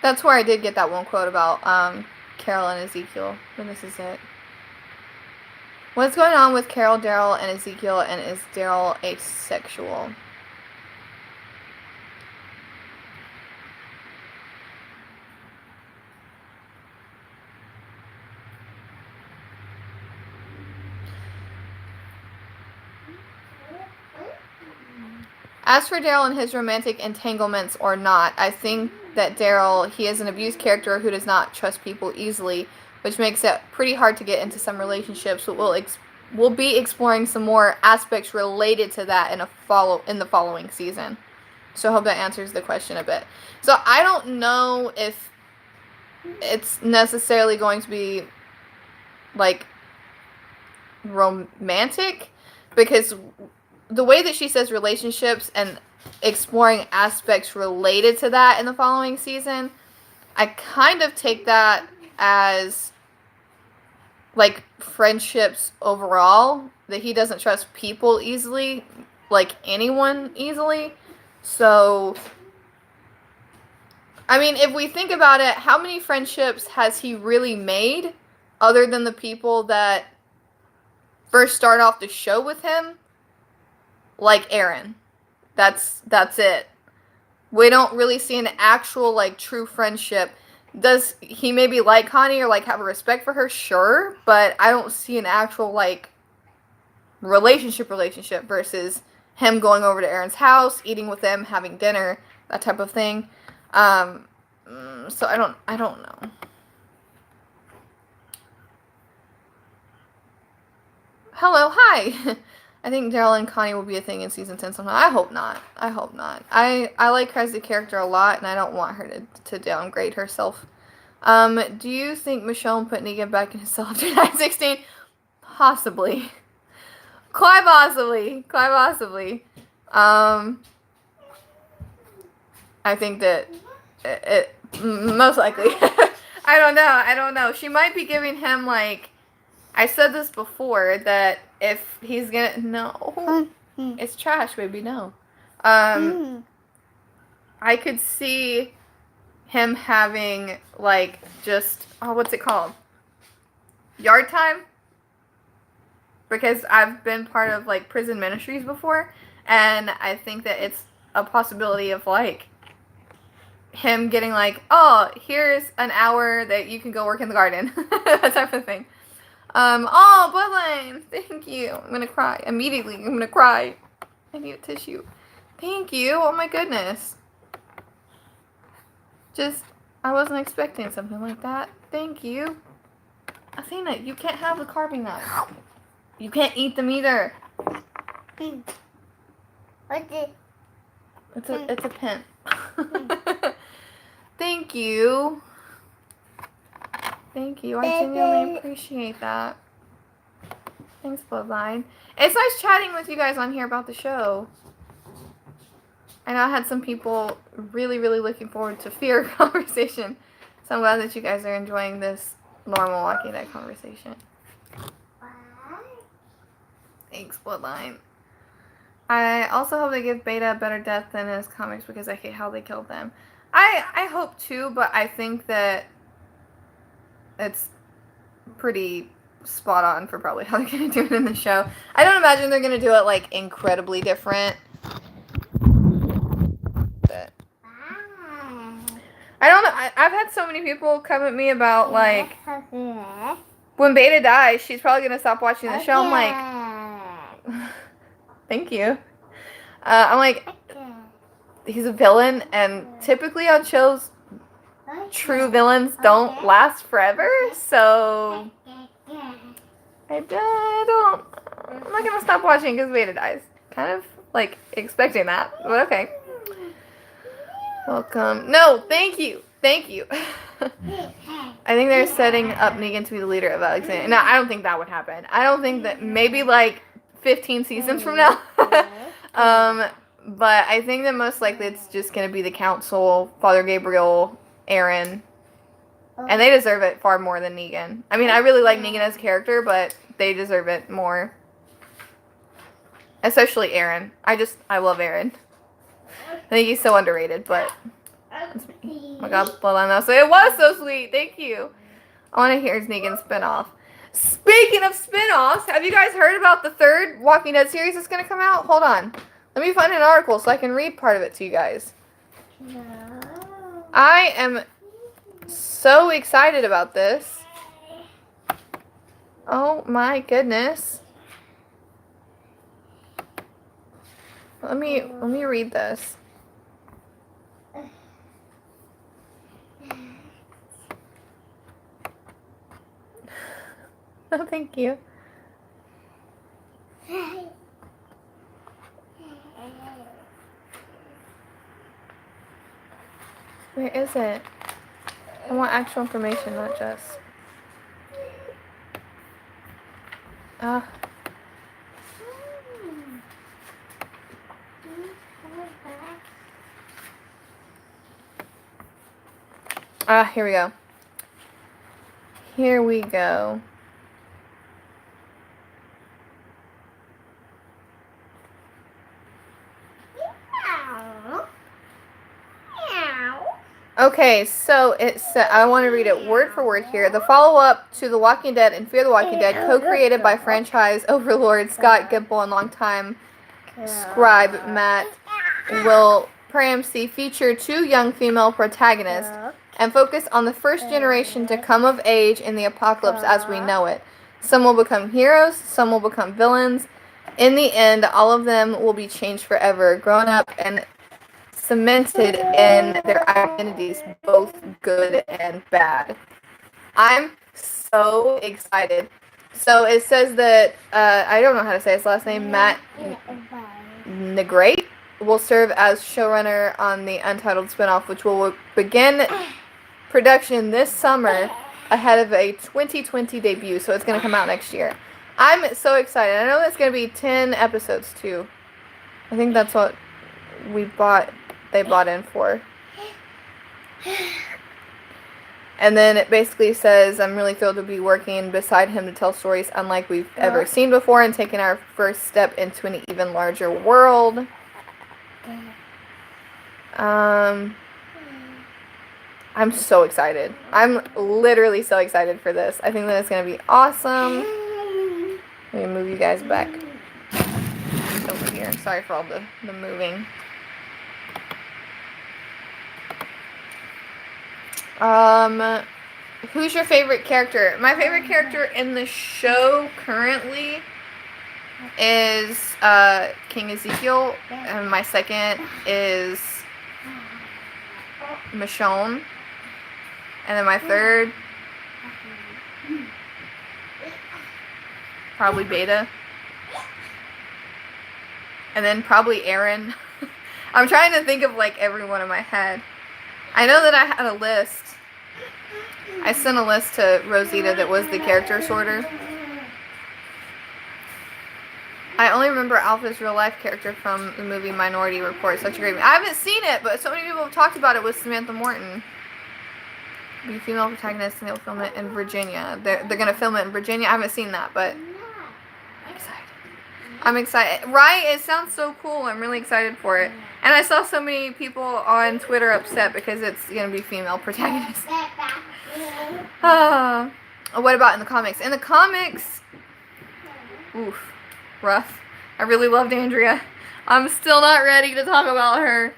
That's where I did get that one quote about Carol and Ezekiel. And this is it. What's going on with Carol, Daryl, and Ezekiel, and is Daryl asexual? As for Daryl and his romantic entanglements or not, I think that Daryl, he is an abused character who does not trust people easily, which makes it pretty hard to get into some relationships. But we'll be exploring some more aspects related to that in the following season. So I hope that answers the question a bit. So I don't know if it's necessarily going to be like romantic, because the way that she says relationships and exploring aspects related to that in the following season, I kind of take that as like friendships overall, that he doesn't trust people easily, like anyone easily. So, I mean, if we think about it, how many friendships has he really made other than the people that first start off the show with him? Like Aaron. That's it. We don't really see an actual, like, true friendship. Does he maybe like Connie or, like, have a respect for her? Sure. But I don't see an actual, like, relationship versus him going over to Aaron's house, eating with them, having dinner, that type of thing. So I don't know. Hello, hi. I think Daryl and Connie will be a thing in season 10 somehow. I hope not. I like her as a character a lot, and I don't want her to downgrade herself. Do you think Michonne put Negan back in his cell after 9/16? Possibly. Quite possibly. I think that it most likely. I don't know. She might be giving him, like, I said this before, that if he's gonna... No. It's trash, baby, no. I could see him having, like, just... Oh, what's it called? Yard time? Because I've been part of, like, prison ministries before, and I think that it's a possibility of, like, him getting, like, oh, here's an hour that you can go work in the garden. That type of thing. Oh, bloodline. Thank you. I'm gonna cry. Immediately, I'm gonna cry. I need a tissue. Thank you. Oh my goodness. Just, I wasn't expecting something like that. Thank you. Athena, you can't have the carving knife. You can't eat them either. What's it? It's a pen. Thank you. Thank you. I genuinely appreciate that. Thanks, Bloodline. It's nice chatting with you guys on here about the show. I know I had some people really, really looking forward to Fear conversation. So I'm glad that you guys are enjoying this normal Walking Dead conversation. Thanks, Bloodline. I also hope they give Beta a better death than in his comics because I hate how they killed them. I hope too, but I think that it's pretty spot on for probably how they're going to do it in the show. I don't imagine they're going to do it, like, incredibly different. But I don't know. I've had so many people come at me about, like, when Beta dies, she's probably going to stop watching the show. I'm like, thank you. I'm like, he's a villain, and typically on shows, true villains don't last forever, so I'm not gonna stop watching because Beta dies. Kind of like expecting that, but okay. Welcome. No, thank you. I think they're setting up Negan to be the leader of Alexandria. No, I don't think that would happen. I don't think that, maybe like 15 seasons from now. But I think that most likely it's just gonna be the council, Father Gabriel, Aaron, And they deserve it far more than Negan. I mean, I really like Negan as a character, but they deserve it more. Especially Aaron. I love Aaron. I think he's so underrated, but that's me. Oh my god, bloodline though. So it was so sweet. Thank you. I want to hear his Negan spinoff. Speaking of spinoffs, have you guys heard about the third Walking Dead series that's going to come out? Hold on. Let me find an article so I can read part of it to you guys. No. I am so excited about this. Oh my goodness. Let me read this. Oh, thank you. Where is it? I want actual information, not just. Here we go. Here we go. Okay, so I want to read it word for word here. The follow-up to The Walking Dead and Fear the Walking Dead, co-created by franchise overlord Scott Gimple and longtime scribe Matt will per-MC feature 2 young female protagonists and focus on the first generation to come of age in the apocalypse as we know it. Some will become heroes, some will become villains. In the end, all of them will be changed forever, grown up and cemented in their identities, both good and bad. I'm so excited. So it says that, I don't know how to say his last name, Matt Negrate will serve as showrunner on the Untitled spinoff, which will begin production this summer ahead of a 2020 debut, so it's going to come out next year. I'm so excited. I know that's going to be 10 episodes, too. I think that's what they bought in for. And then it basically says, I'm really thrilled to be working beside him to tell stories unlike we've ever seen before and taking our first step into an even larger world. I'm so excited. I'm literally so excited for this. I think that it's going to be awesome. Let me move you guys back over here. Sorry for all the moving. Who's your favorite character? My favorite character in the show currently is King Ezekiel, and my second is Michonne, and then my third probably Beta, and then probably Aaron. I'm trying to think of like everyone in my head. I know that I had a list. I sent a list to Rosita that was the character sorter. I only remember Alpha's real life character from the movie Minority Report. Such a great movie. I haven't seen it, but so many people have talked about it with Samantha Morton. Be female protagonist, and they'll film it in Virginia. They're gonna film it in Virginia. I haven't seen that, but I'm excited. I'm excited. Right? It sounds so cool. I'm really excited for it. And I saw so many people on Twitter upset because it's gonna be female protagonists. What about in the comics? In the comics, oof, rough. I really loved Andrea. I'm still not ready to talk about her.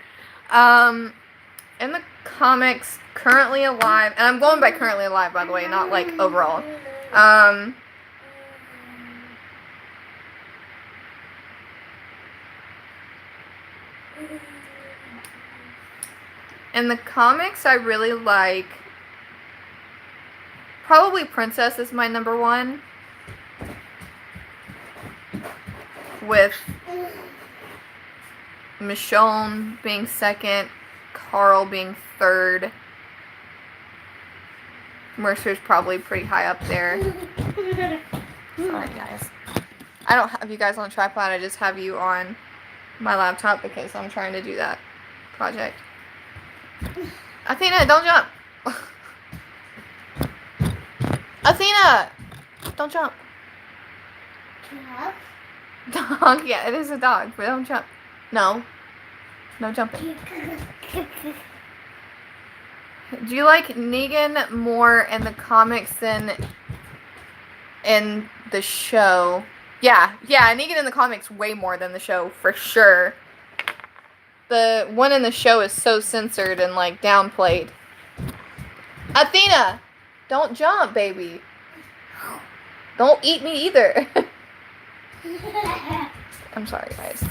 In the comics, currently alive, and I'm going by currently alive, by the way, not like overall. In the comics, I really like, probably Princess is my number one, with Michonne being second, Carl being third. Mercer's probably pretty high up there. Sorry, guys. I don't have you guys on a tripod. I just have you on my laptop because I'm trying to do that project. Athena, don't jump. Athena! Don't jump. Dog. Dog, yeah, it is a dog, but don't jump. No. No jumping. Do you like Negan more in the comics than in the show? Yeah, Negan in the comics way more than the show, for sure. The one in the show is so censored and, like, downplayed. Athena! Don't jump, baby. Don't eat me either. I'm sorry, guys.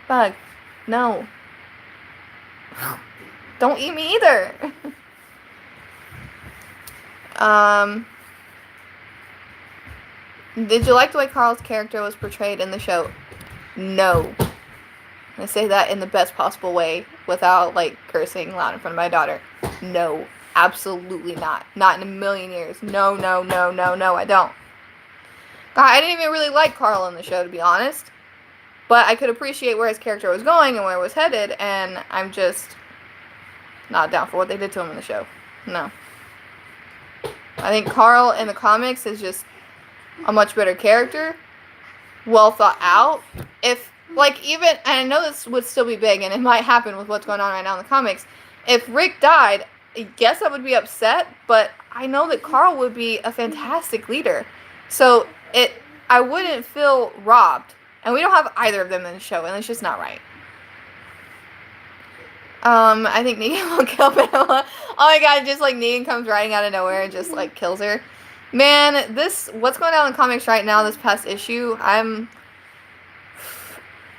Bug. No. Don't eat me either. Did you like the way Carl's character was portrayed in the show? No. I say that in the best possible way without, like, cursing loud in front of my daughter. No. Absolutely not. Not in a million years. No, I don't. God, I didn't even really like Carl in the show, to be honest. But I could appreciate where his character was going and where it was headed, and I'm just not down for what they did to him in the show. No. I think Carl in the comics is just a much better character. Well thought out. If, like, even, and I know this would still be big, and it might happen with what's going on right now in the comics. If Rick died, I guess I would be upset, but I know that Carl would be a fantastic leader. So, I wouldn't feel robbed. And we don't have either of them in the show, and it's just not right. I think Negan will kill Pamela. Oh my god, just like Negan comes riding out of nowhere and just like kills her. Man, what's going on in the comics right now, this past issue, I'm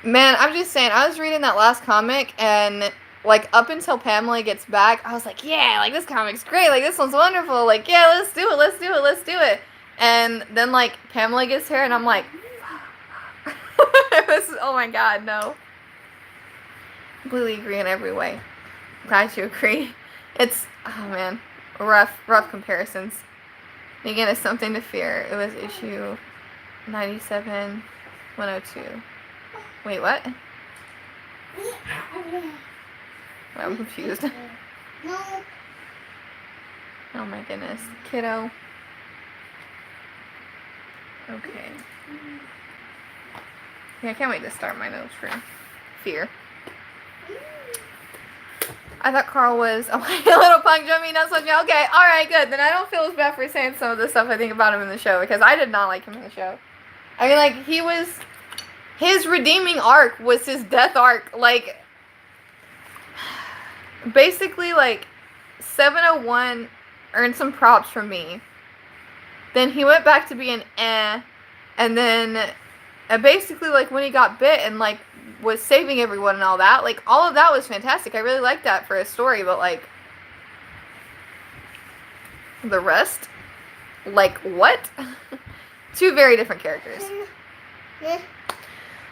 just saying, I was reading that last comic, and like up until Pamela gets back, I was like, yeah, like this comic's great, like this one's wonderful, like yeah, let's do it. And then like Pamela gets here, and I'm like, oh my god, no. Completely agree in every way. Glad you agree. It's, oh man, rough comparisons. Again, it's something to fear. It was issue 97, 102. Wait, what? I'm confused. Oh my goodness. Kiddo. Okay. Yeah, I can't wait to start my notes for fear. I thought Carl was a little punk jumping nuts with me. Okay, alright, good. Then I don't feel as bad for saying some of the stuff I think about him in the show, because I did not like him in the show. I mean, like, his redeeming arc was his death arc. Like, basically, like, 701 earned some props from me. Then he went back to being and then basically, like, when he got bit and, like, was saving everyone and all that, like, all of that was fantastic. I really liked that for a story, but, like, the rest, like, what? Two very different characters.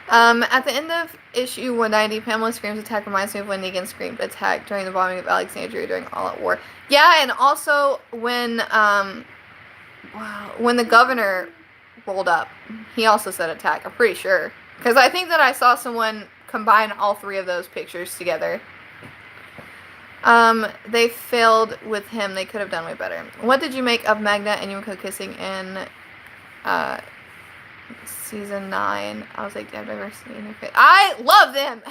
At the end of issue 190, Pamela Scream's attack reminds me of when Negan screamed attack during the bombing of Alexandria during All Out War. Yeah, and also when the governor rolled up, he also said attack, I'm pretty sure. Because I think that I saw someone combine all three of those pictures together. They failed with him. They could have done way better. What did you make of Magna and Yumiko kissing in season 9? I was like, I've never seen her face. I love them!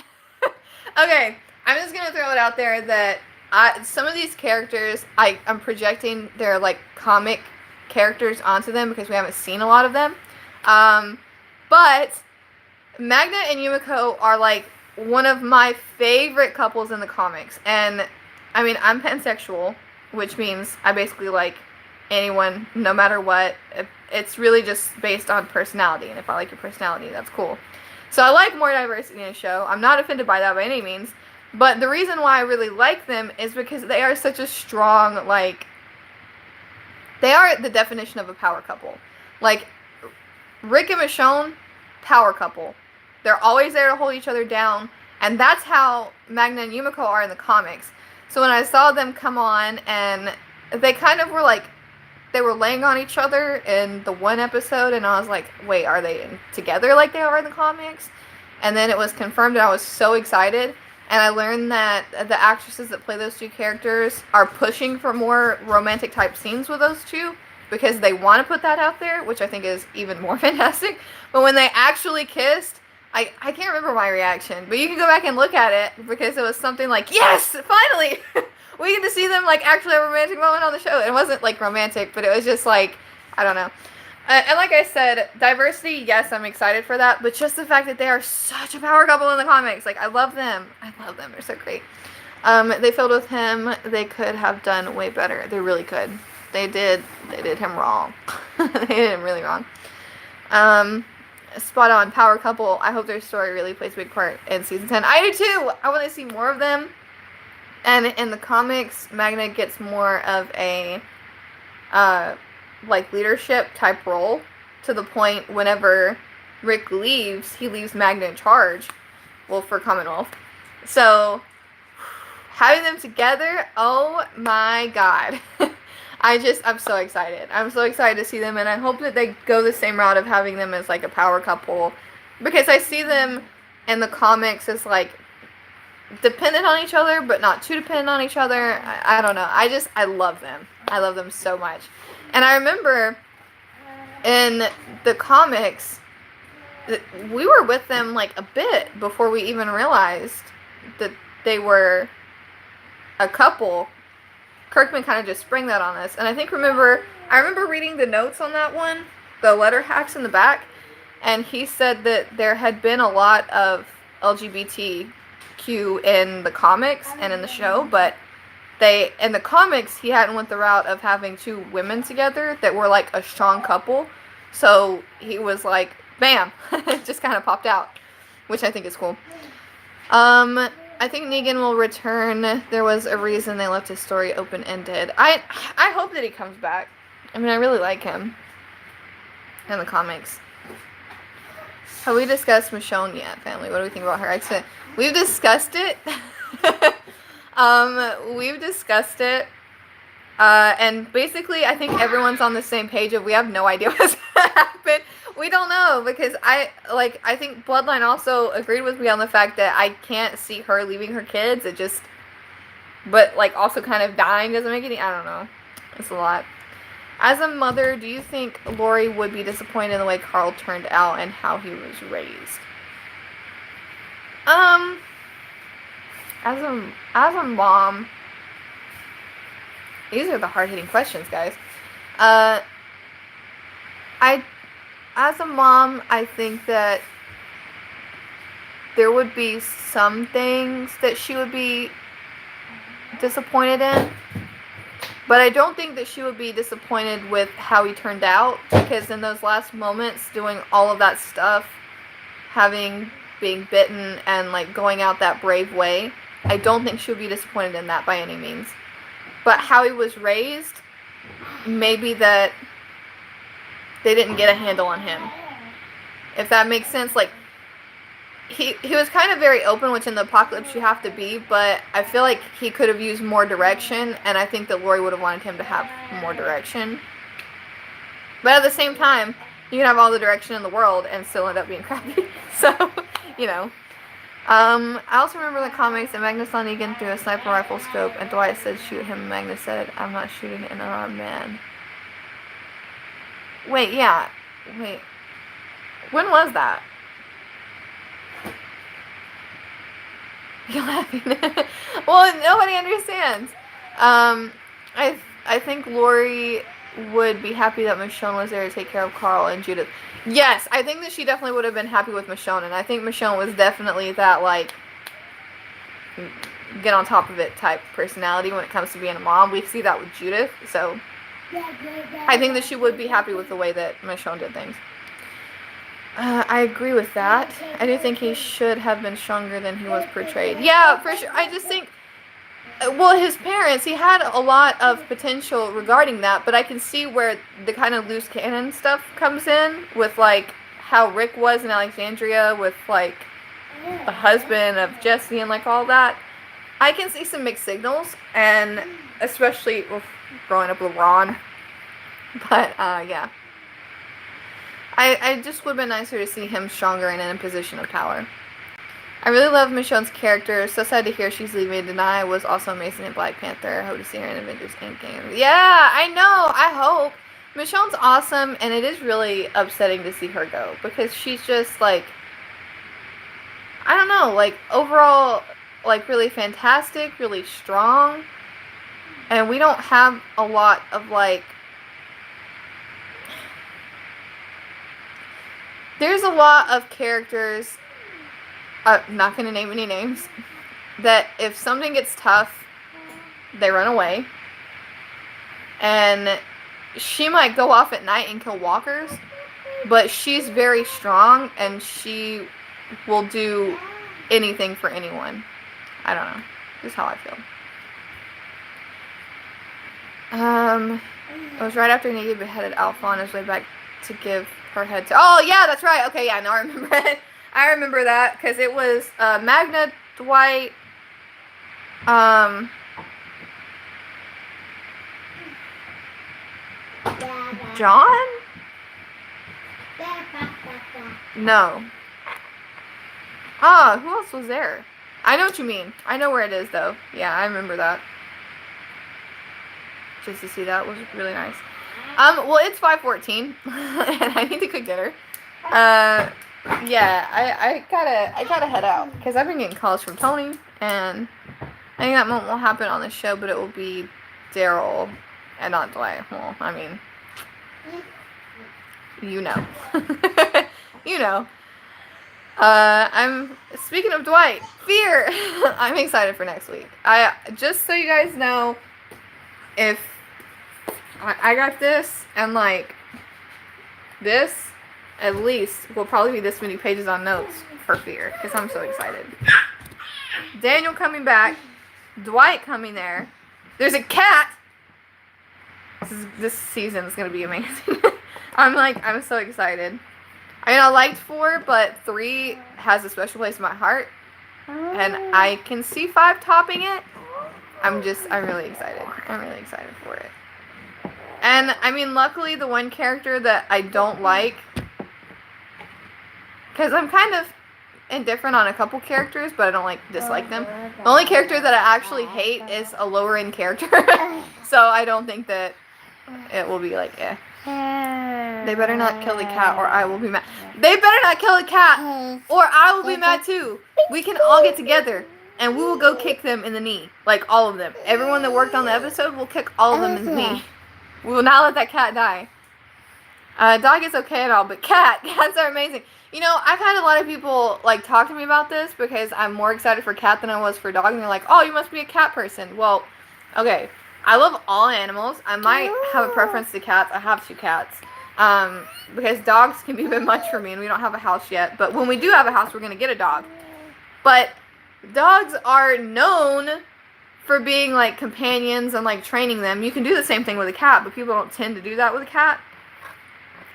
Okay, I'm just going to throw it out there that some of these characters, I'm projecting their, like, comic characters onto them because we haven't seen a lot of them. But Magna and Yumiko are, like, one of my favorite couples in the comics. And, I mean, I'm pansexual, which means I basically like anyone, no matter what. It's really just based on personality. And if I like your personality, that's cool. So I like more diversity in a show. I'm not offended by that by any means. But the reason why I really like them is because they are such a strong, like, they are the definition of a power couple. Like, Rick and Michonne, power couple. They're always there to hold each other down. And that's how Magna and Yumiko are in the comics. So when I saw them come on, and they kind of were like, they were laying on each other in the one episode, and I was like, wait, are they together like they are in the comics? And then it was confirmed, and I was so excited. And I learned that the actresses that play those two characters are pushing for more romantic type scenes with those two because they want to put that out there, which I think is even more fantastic. But when they actually kissed, I can't remember my reaction, but you can go back and look at it because it was something like, yes, finally! We get to see them like actually have a romantic moment on the show. It wasn't like romantic, but it was just like, I don't know. And like I said, diversity, yes, I'm excited for that, but just the fact that they are such a power couple in the comics, like, I love them. I love them. They're so great. They failed with him. They could have done way better. They really could. They did him wrong. They did him really wrong. Spot on, power couple. I hope their story really plays a big part in season 10. I do too! I want to see more of them. And in the comics, Magna gets more of a, like, leadership type role, to the point whenever Rick leaves, he leaves Magna in charge, well, for Commonwealth. So, having them together, oh my god. I'm so excited. I'm so excited to see them, and I hope that they go the same route of having them as, like, a power couple, because I see them in the comics as, like, dependent on each other, but not too dependent on each other. I don't know. I love them. I love them so much. And I remember in the comics, we were with them like a bit before we even realized that they were a couple. Kirkman kind of just sprang that on us. And I remember reading the notes on that one, the letter hacks in the back, and he said that there had been a lot of LGBTQ in the comics and in the show, but in the comics, he hadn't went the route of having two women together that were like a strong couple. So he was like, bam, it just kind of popped out, which I think is cool. I think Negan will return. There was a reason they left his story open-ended. I hope that he comes back. I mean, I really like him in the comics. Have we discussed Michonne yet, family? What do we think about her? We've discussed it. We've discussed it. And basically, I think everyone's on the same page of we have no idea what's going to happen. We don't know, because I think Bloodline also agreed with me on the fact that I can't see her leaving her kids. But, like, also kind of dying doesn't make any, I don't know. It's a lot. As a mother, do you think Lori would be disappointed in the way Carl turned out and how he was raised? As a mom, these are the hard-hitting questions, guys. As a mom, I think that there would be some things that she would be disappointed in. But I don't think that she would be disappointed with how he turned out, because in those last moments, doing all of that stuff, being bitten and like going out that brave way, I don't think she would be disappointed in that by any means. But how he was raised, maybe that they didn't get a handle on him. If that makes sense, like, he was kind of very open, which in the apocalypse you have to be, but I feel like he could have used more direction, and I think that Lori would have wanted him to have more direction. But at the same time, you can have all the direction in the world and still end up being crappy. So, you know. I also remember the comics that Magnus saw Negan through a sniper rifle scope, and Dwight said shoot him, and Magnus said, I'm not shooting an unarmed man. Wait, yeah. Wait. When was that? You're laughing. Well, nobody understands. I think Lori would be happy that Michonne was there to take care of Carl and Judith. Yes, I think that she definitely would have been happy with Michonne, and I think Michonne was definitely that, like, get on top of it type personality when it comes to being a mom. We see that with Judith, so I think that she would be happy with the way that Michonne did things. I agree with that. I do think he should have been stronger than he was portrayed. Yeah, for sure. I just think, well, his parents, he had a lot of potential regarding that, but I can see where the kind of loose cannon stuff comes in with, like, how Rick was in Alexandria with, like, the husband of Jesse and, like, all that. I can see some mixed signals, and especially with growing up with Ron. But, yeah. I just would have been nicer to see him stronger and in a position of power. I really love Michonne's character. So sad to hear she's leaving. Denai was also amazing in Black Panther. I hope to see her in Avengers Endgame. Yeah, I know. I hope. Michonne's awesome, and it is really upsetting to see her go because she's just like, I don't know, like overall, like really fantastic, really strong, and we don't have a lot of like. There's a lot of characters. I'm not going to name any names, that if something gets tough, they run away. And she might go off at night and kill walkers, but she's very strong and she will do anything for anyone. I don't know. This is how I feel. It was right after Negan beheaded Alpha on his way back to give her head to... Oh, yeah, that's right. Okay, yeah, now I remember it. I remember that because it was Magna, Dwight, John? No. Ah, who else was there? I know what you mean. I know where it is, though. Yeah, I remember that. Just to see that was really nice. Well, it's 5:14, and I need to cook dinner. Yeah, I gotta head out because I've been getting calls from Tony, and I think that won't happen on the show, but it will be Daryl and not Dwight. Well, I mean, you know, you know. I'm speaking of Dwight, Fear. I'm excited for next week. Just so you guys know, if I got this and like this. At least will probably be this many pages on notes for Fear because I'm so excited. Daniel coming back, Dwight coming there. There's a cat. This season is gonna be amazing. I'm so excited. I mean, I liked 4, but 3 has a special place in my heart, and I can see 5 topping it. I'm really excited. I'm really excited for it. And I mean, luckily, the one character that I don't like. Because I'm kind of indifferent on a couple characters, but I don't dislike them. The only character that I actually hate is a lower end character. So I don't think that it will be like, eh. They better not kill the cat or I will be mad. They better not kill the cat or I will be mad too. We can all get together and we will go kick them in the knee. Like all of them. Everyone that worked on the episode will kick all of them in the knee. We will not let that cat die. Dog is okay and all, but cats are amazing. You know, I've had a lot of people, talk to me about this because I'm more excited for cat than I was for dog. And they're like, oh, you must be a cat person. Well, okay. I love all animals. I might have a preference to cats. I have 2 cats. Because dogs can be a bit much for me and we don't have a house yet. But when we do have a house, we're going to get a dog. But dogs are known for being, companions and, training them. You can do the same thing with a cat, but people don't tend to do that with a cat.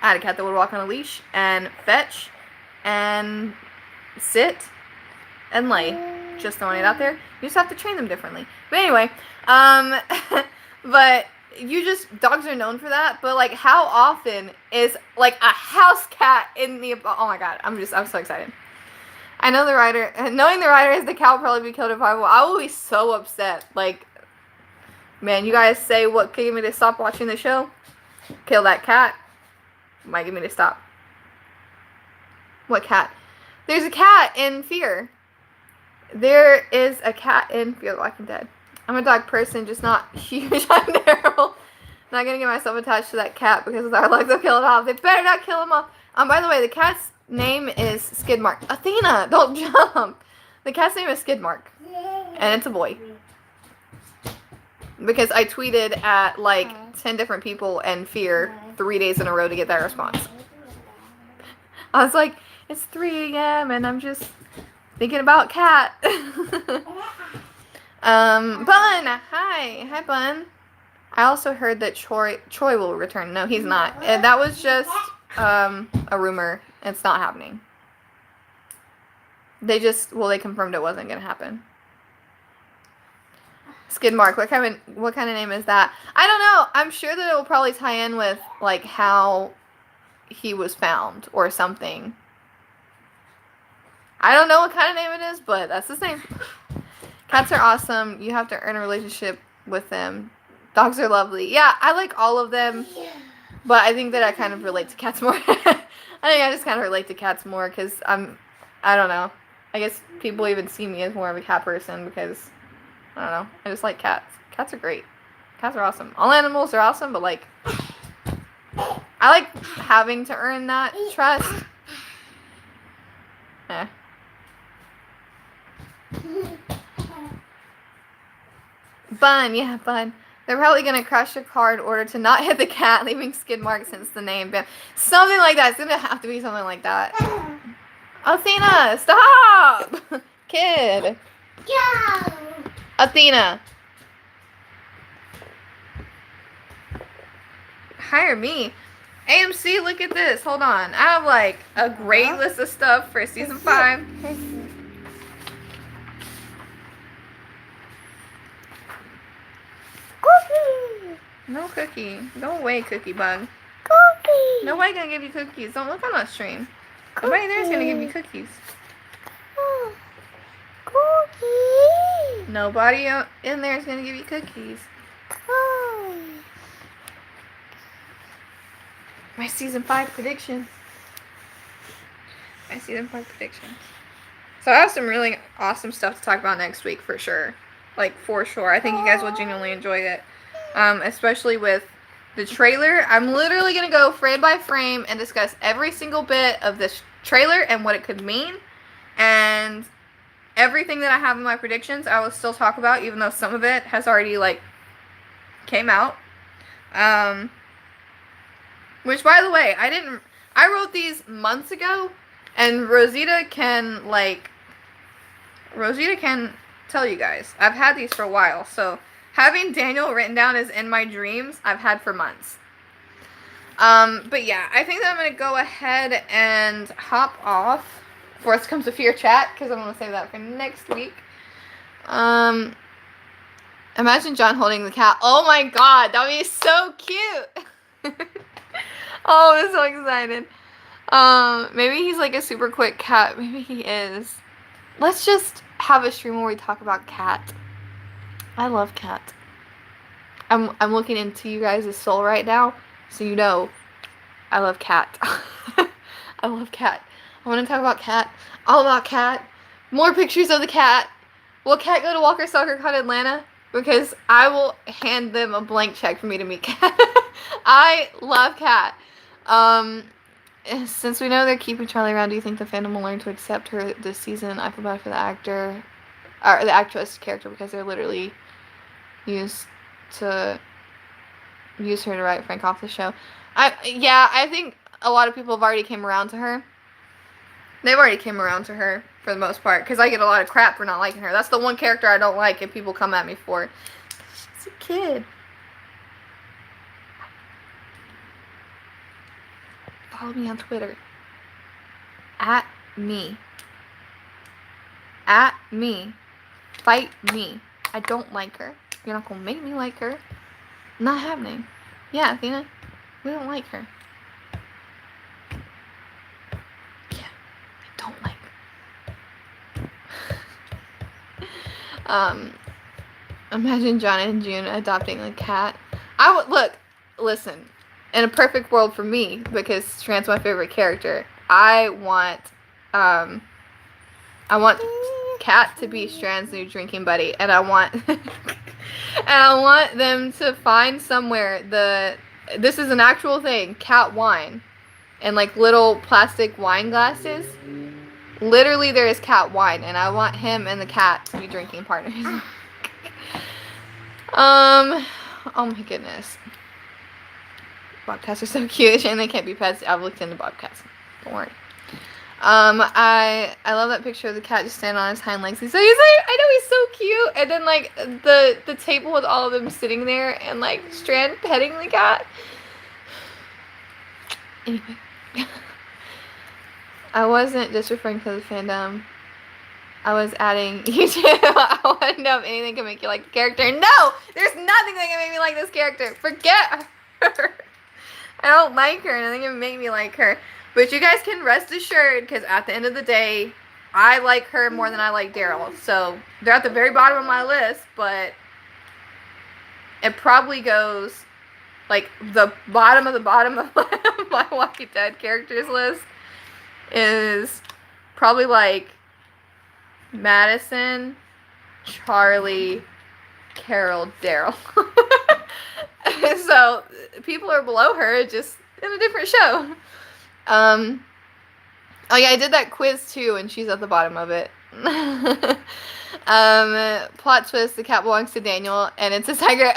I had a cat that would walk on a leash and fetch and sit and lay. Just throwing it out there. You just have to train them differently. But anyway, but dogs are known for that. But how often is a house cat in the, oh my god, I'm so excited. I know the writer, knowing the writer is the cat will probably be killed if I will be so upset. Man, you guys say what could get me to stop watching the show? Kill that cat. Might get me to stop. What cat? There's a cat in Fear. There is a cat in Fear the Walking Dead. I'm a dog person, just not huge on Daryl. Not gonna get myself attached to that cat because our legs will kill it off. They better not kill him off. By the way, the cat's name is Skidmark. Athena, don't jump. The cat's name is Skidmark. And it's a boy. Because I tweeted at 10 different people and Fear 3 days in a row to get that response. I was like, it's 3 a.m. and I'm just thinking about cat. Bun, hi Bun. I also heard that Troy will return. No, he's not. That was just a rumor. It's not happening. They confirmed it wasn't gonna happen. Skidmark, what kind of name is that? I don't know. I'm sure that it will probably tie in with how he was found or something. I don't know what kind of name it is, but that's his name. Cats are awesome. You have to earn a relationship with them. Dogs are lovely. Yeah, I like all of them. But I think that I kind of relate to cats more. I think I just kind of relate to cats more because I don't know. I guess people even see me as more of a cat person because, I don't know, I just like cats. Cats are great. Cats are awesome. All animals are awesome, but like, I like having to earn that trust. Eh. Bun, yeah, Bun. They're probably going to crush your car in order to not hit the cat, leaving skid marks since the name. Something like that. It's going to have to be something like that. Athena, stop! Kid. Go. Athena. Hire me. AMC, look at this. Hold on. I have like a great list of stuff for season 5. Cookie. No cookie. Go away, cookie bug. Cookie. Nobody gonna give you cookies. Don't look on that stream. Nobody there's gonna give you cookies. Cookie. Nobody in there is gonna give you cookies. My season 5 predictions. My season 5 predictions. So I have some really awesome stuff to talk about next week for sure. Like, for sure. I think you guys will genuinely enjoy it. Especially with the trailer. I'm literally going to go frame by frame and discuss every single bit of this trailer and what it could mean. And everything that I have in my predictions, I will still talk about, even though some of it has already, like, came out. Which, by the way, I wrote these months ago, and Rosita can tell you guys. I've had these for a while, so having Daniel written down as in my dreams, I've had for months. But yeah, I think that I'm going to go ahead and hop off before it comes to Fear Chat, because I'm going to save that for next week. Imagine John holding the cat. Oh my god, that would be so cute! Oh, I'm so excited. Maybe he's like a super quick cat. Maybe he is. Let's just have a stream where we talk about cat. I love cat. I'm looking into you guys' soul right now, so you know I love cat. I love cat. I want to talk about cat. All about cat. More pictures of the cat. Will Cat go to Walker Soccer Con Atlanta? Because I will hand them a blank check for me to meet Cat. I love Cat. Since we know they're keeping Charlie around, do you think the fandom will learn to accept her this season? I feel bad for the actor, or the actress character, because they're literally used to use her to write Frank off the show. I think a lot of people have already came around to her. They've already came around to her for the most part, because I get a lot of crap for not liking her. That's the one character I don't like, and people come at me for. She's a kid. Follow me on Twitter. At me. At me. Fight me. I don't like her. You're not gonna make me like her. Not happening. Yeah, Athena. We don't like her. Yeah. I don't like her. Imagine John and June adopting a cat. I would listen. In a perfect world for me, because Strand's my favorite character, I want Cat to be Strand's new drinking buddy, and I want them to find somewhere this is an actual thing, cat wine, and like little plastic wine glasses. Literally, there is cat wine, and I want him and the cat to be drinking partners. Oh my goodness. Bobcats are so cute, and they can't be pets. I've looked into bobcats. Don't worry. I love that picture of the cat just standing on his hind legs. He's like, I know, he's so cute. And then like the table with all of them sitting there, and like Strand petting the cat. Anyway, I wasn't just referring to the fandom. I was adding YouTube. I want to know if anything can make you like the character. No, there's nothing that can make me like this character. Forget her. I don't like her, and nothing can make me like her. But you guys can rest assured, because at the end of the day, I like her more than I like Daryl. So they're at the very bottom of my list, but it probably goes like the bottom of my Walking Dead characters list is probably like Madison, Charlie, Carol, Daryl. So people are below her, just in a different show. Oh yeah, I did that quiz too, and she's at the bottom of it. Plot twist: the cat belongs to Daniel, and it's a tiger.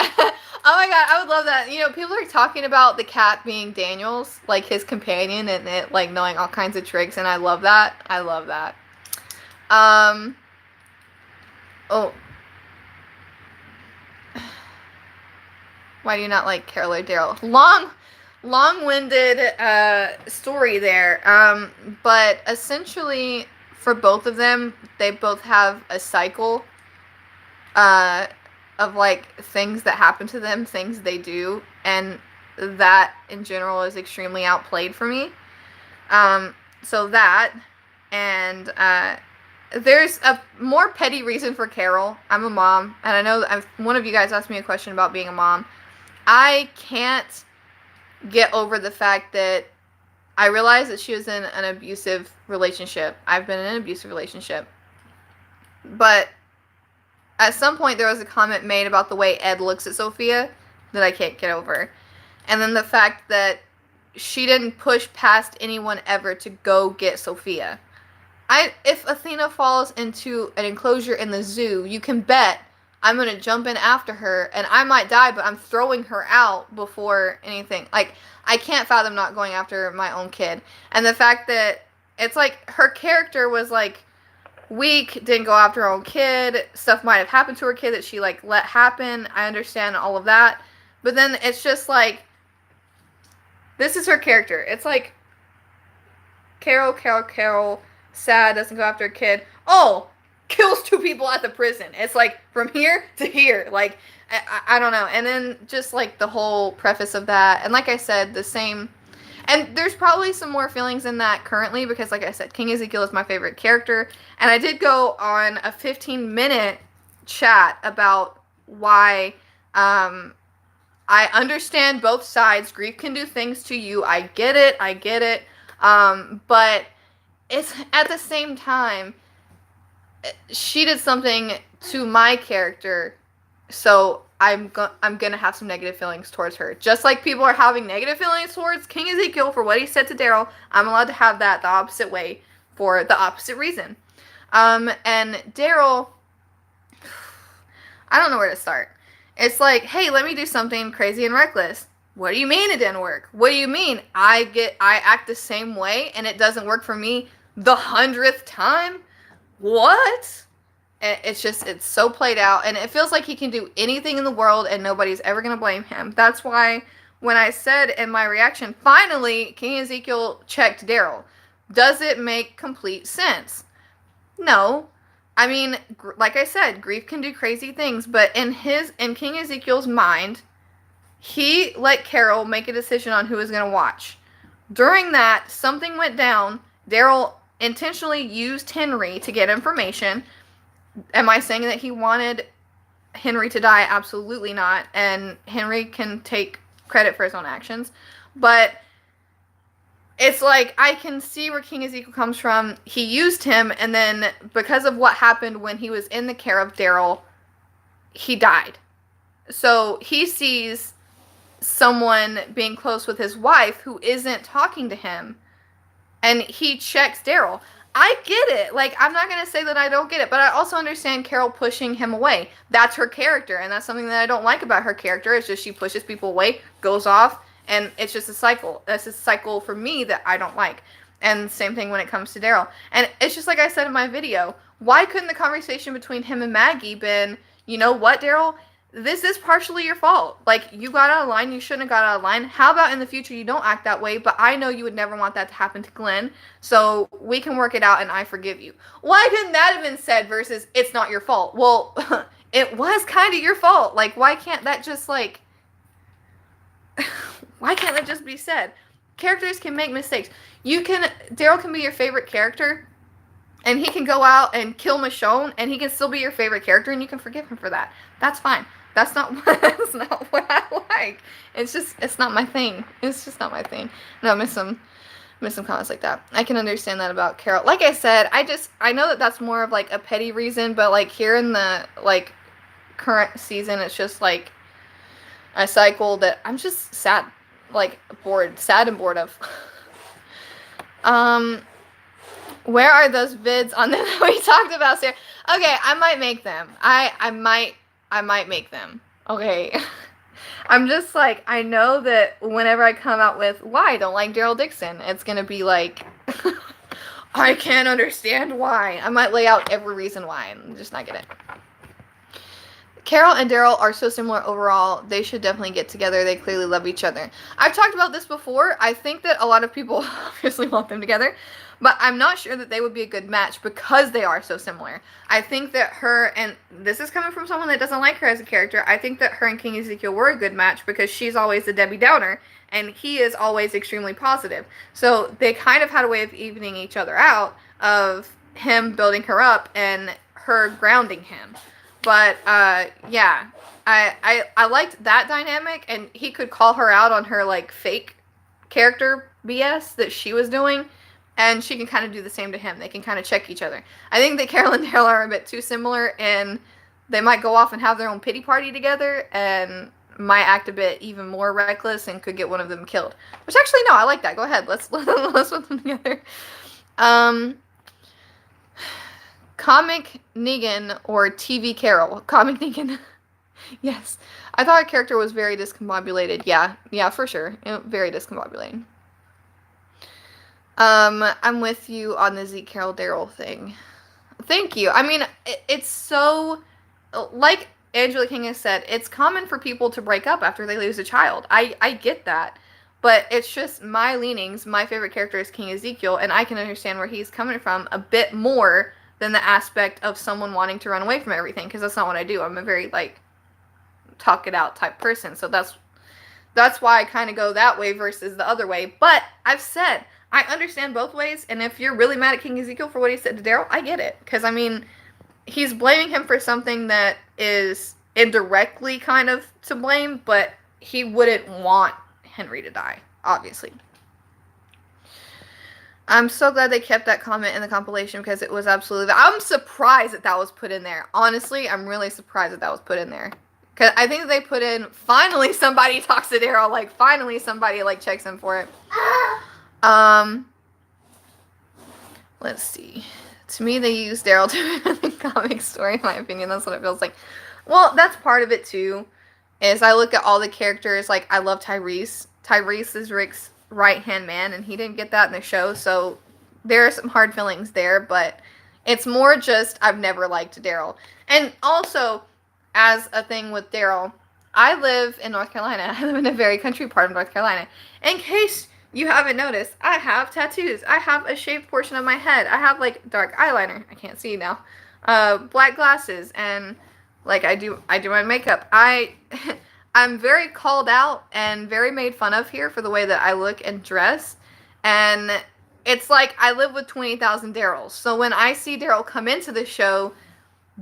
Oh my god, I would love that. You know, people are talking about the cat being Daniel's, like his companion, and it like knowing all kinds of tricks, and I love that. I love that. Oh. Why do you not like Carol or Daryl? Long-winded story there. But essentially, for both of them, they both have a cycle of like things that happen to them, things they do, and that in general is extremely outplayed for me. So that, and there's a more petty reason for Carol. I'm a mom, and I know one of you guys asked me a question about being a mom. I can't get over the fact that I realized that she was in an abusive relationship. I've been in an abusive relationship. But at some point there was a comment made about the way Ed looks at Sophia that I can't get over. And then the fact that she didn't push past anyone ever to go get Sophia. If Athena falls into an enclosure in the zoo, you can bet I'm going to jump in after her, and I might die, but I'm throwing her out before anything. Like, I can't fathom not going after my own kid. And the fact that it's like her character was, like, weak, didn't go after her own kid, stuff might have happened to her kid that she, like, let happen. I understand all of that. But then it's just, like, this is her character. It's like, Carol, sad, doesn't go after a kid. Oh! Kills 2 people at the prison. It's like from here to here. Like, I don't know. And then just like the whole preface of that. And like I said, the same. And there's probably some more feelings in that currently because like I said, King Ezekiel is my favorite character. And I did go on a 15-minute chat about why I understand both sides. Grief can do things to you. I get it. But it's at the same time, she did something to my character, so I'm gonna have some negative feelings towards her. Just like people are having negative feelings towards King Ezekiel for what he said to Daryl, I'm allowed to have that the opposite way for the opposite reason. And Daryl, I don't know where to start. It's like, hey, let me do something crazy and reckless. What do you mean it didn't work? What do you mean I act the same way and it doesn't work for me the 100th time? What? It's so played out, and it feels like he can do anything in the world and nobody's ever going to blame him. That's why when I said in my reaction, finally, King Ezekiel checked Daryl. Does it make complete sense? No. I mean, like I said, grief can do crazy things, but in King Ezekiel's mind, he let Carol make a decision on who was going to watch. During that, something went down. Daryl intentionally used Henry to get information. Am I saying that he wanted Henry to die? Absolutely not. And Henry can take credit for his own actions. But it's like, I can see where King Ezekiel comes from. He used him, and then because of what happened when he was in the care of Daryl, he died. So he sees someone being close with his wife who isn't talking to him. And he checks Daryl. I get it. Like, I'm not going to say that I don't get it, but I also understand Carol pushing him away. That's her character, and that's something that I don't like about her character. It's just she pushes people away, goes off, and it's just a cycle. That's a cycle for me that I don't like. And same thing when it comes to Daryl. And it's just like I said in my video, why couldn't the conversation between him and Maggie been, you know what, Daryl? This is partially your fault. Like, you got out of line. You shouldn't have got out of line. How about in the future you don't act that way, but I know you would never want that to happen to Glenn, so we can work it out and I forgive you. Why couldn't that have been said versus it's not your fault? Well, it was kind of your fault. Like, why can't that just, like, why can't that just be said? Characters can make mistakes. Daryl can be your favorite character, And he can go out and kill Michonne, and he can still be your favorite character, and you can forgive him for that. That's fine. That's not what I like. It's not my thing. It's just not my thing. No, I miss some comments like that. I can understand that about Carol. Like I said, I know that that's more of like a petty reason, but like here in the like current season, it's just like a cycle that I'm just sad and bored of. Where are those vids on that we talked about, Sarah? Okay, I might make them. I might make them. Okay. I'm just like, I know that whenever I come out with why I don't like Daryl Dixon, it's going to be like, I can't understand why. I might lay out every reason why and just not get it. Carol and Daryl are so similar overall. They should definitely get together. They clearly love each other. I've talked about this before. I think that a lot of people obviously want them together, but I'm not sure that they would be a good match because they are so similar. I think that her, and this is coming from someone that doesn't like her as a character, I think that her and King Ezekiel were a good match because she's always the Debbie Downer, and he is always extremely positive. So they kind of had a way of evening each other out, of him building her up and her grounding him. But, yeah, I liked that dynamic, and he could call her out on her, like, fake character BS that she was doing, and she can kind of do the same to him. They can kind of check each other. I think that Carol and Daryl are a bit too similar, and they might go off and have their own pity party together, and might act a bit even more reckless and could get one of them killed. Which, actually, no, I like that. Go ahead. Let's put them together. Comic Negan or TV Carol. Comic Negan. Yes. I thought a character was very discombobulated. Yeah, for sure. Very discombobulating. I'm with you on the Zeke Carol Daryl thing. Thank you. I mean, it's so, like Angela King has said, it's common for people to break up after they lose a child. I get that. But it's just my leanings. My favorite character is King Ezekiel, and I can understand where he's coming from a bit more than the aspect of someone wanting to run away from everything, because that's not what I do. I'm a very, like, talk it out type person, so that's why I kind of go that way versus the other way. But I've said, I understand both ways, and if you're really mad at King Ezekiel for what he said to Daryl, I get it, because, I mean, he's blaming him for something that is indirectly kind of to blame, but he wouldn't want Henry to die, obviously. I'm so glad they kept that comment in the compilation because it was absolutely... I'm surprised that was put in there. Honestly, I'm really surprised that was put in there. Because I think they put in, finally somebody talks to Daryl. Like, finally somebody, like, checks him for it. Let's see. To me, they use Daryl to the comic story, in my opinion. That's what it feels like. Well, that's part of it, too. Is I look at all the characters, like, I love Tyrese. Tyrese is Rick's right-hand man, and he didn't get that in the show, so there are some hard feelings there, but it's more just I've never liked Daryl. And also, as a thing with Daryl, I live in North Carolina. I live in a very country part of North Carolina. In case you haven't noticed, I have tattoos. I have a shaved portion of my head. I have, like, dark eyeliner. I can't see now. Black glasses, and, like, I do my makeup. I'm very called out and very made fun of here for the way that I look and dress. And it's like I live with 20,000 Daryls. So when I see Daryl come into the show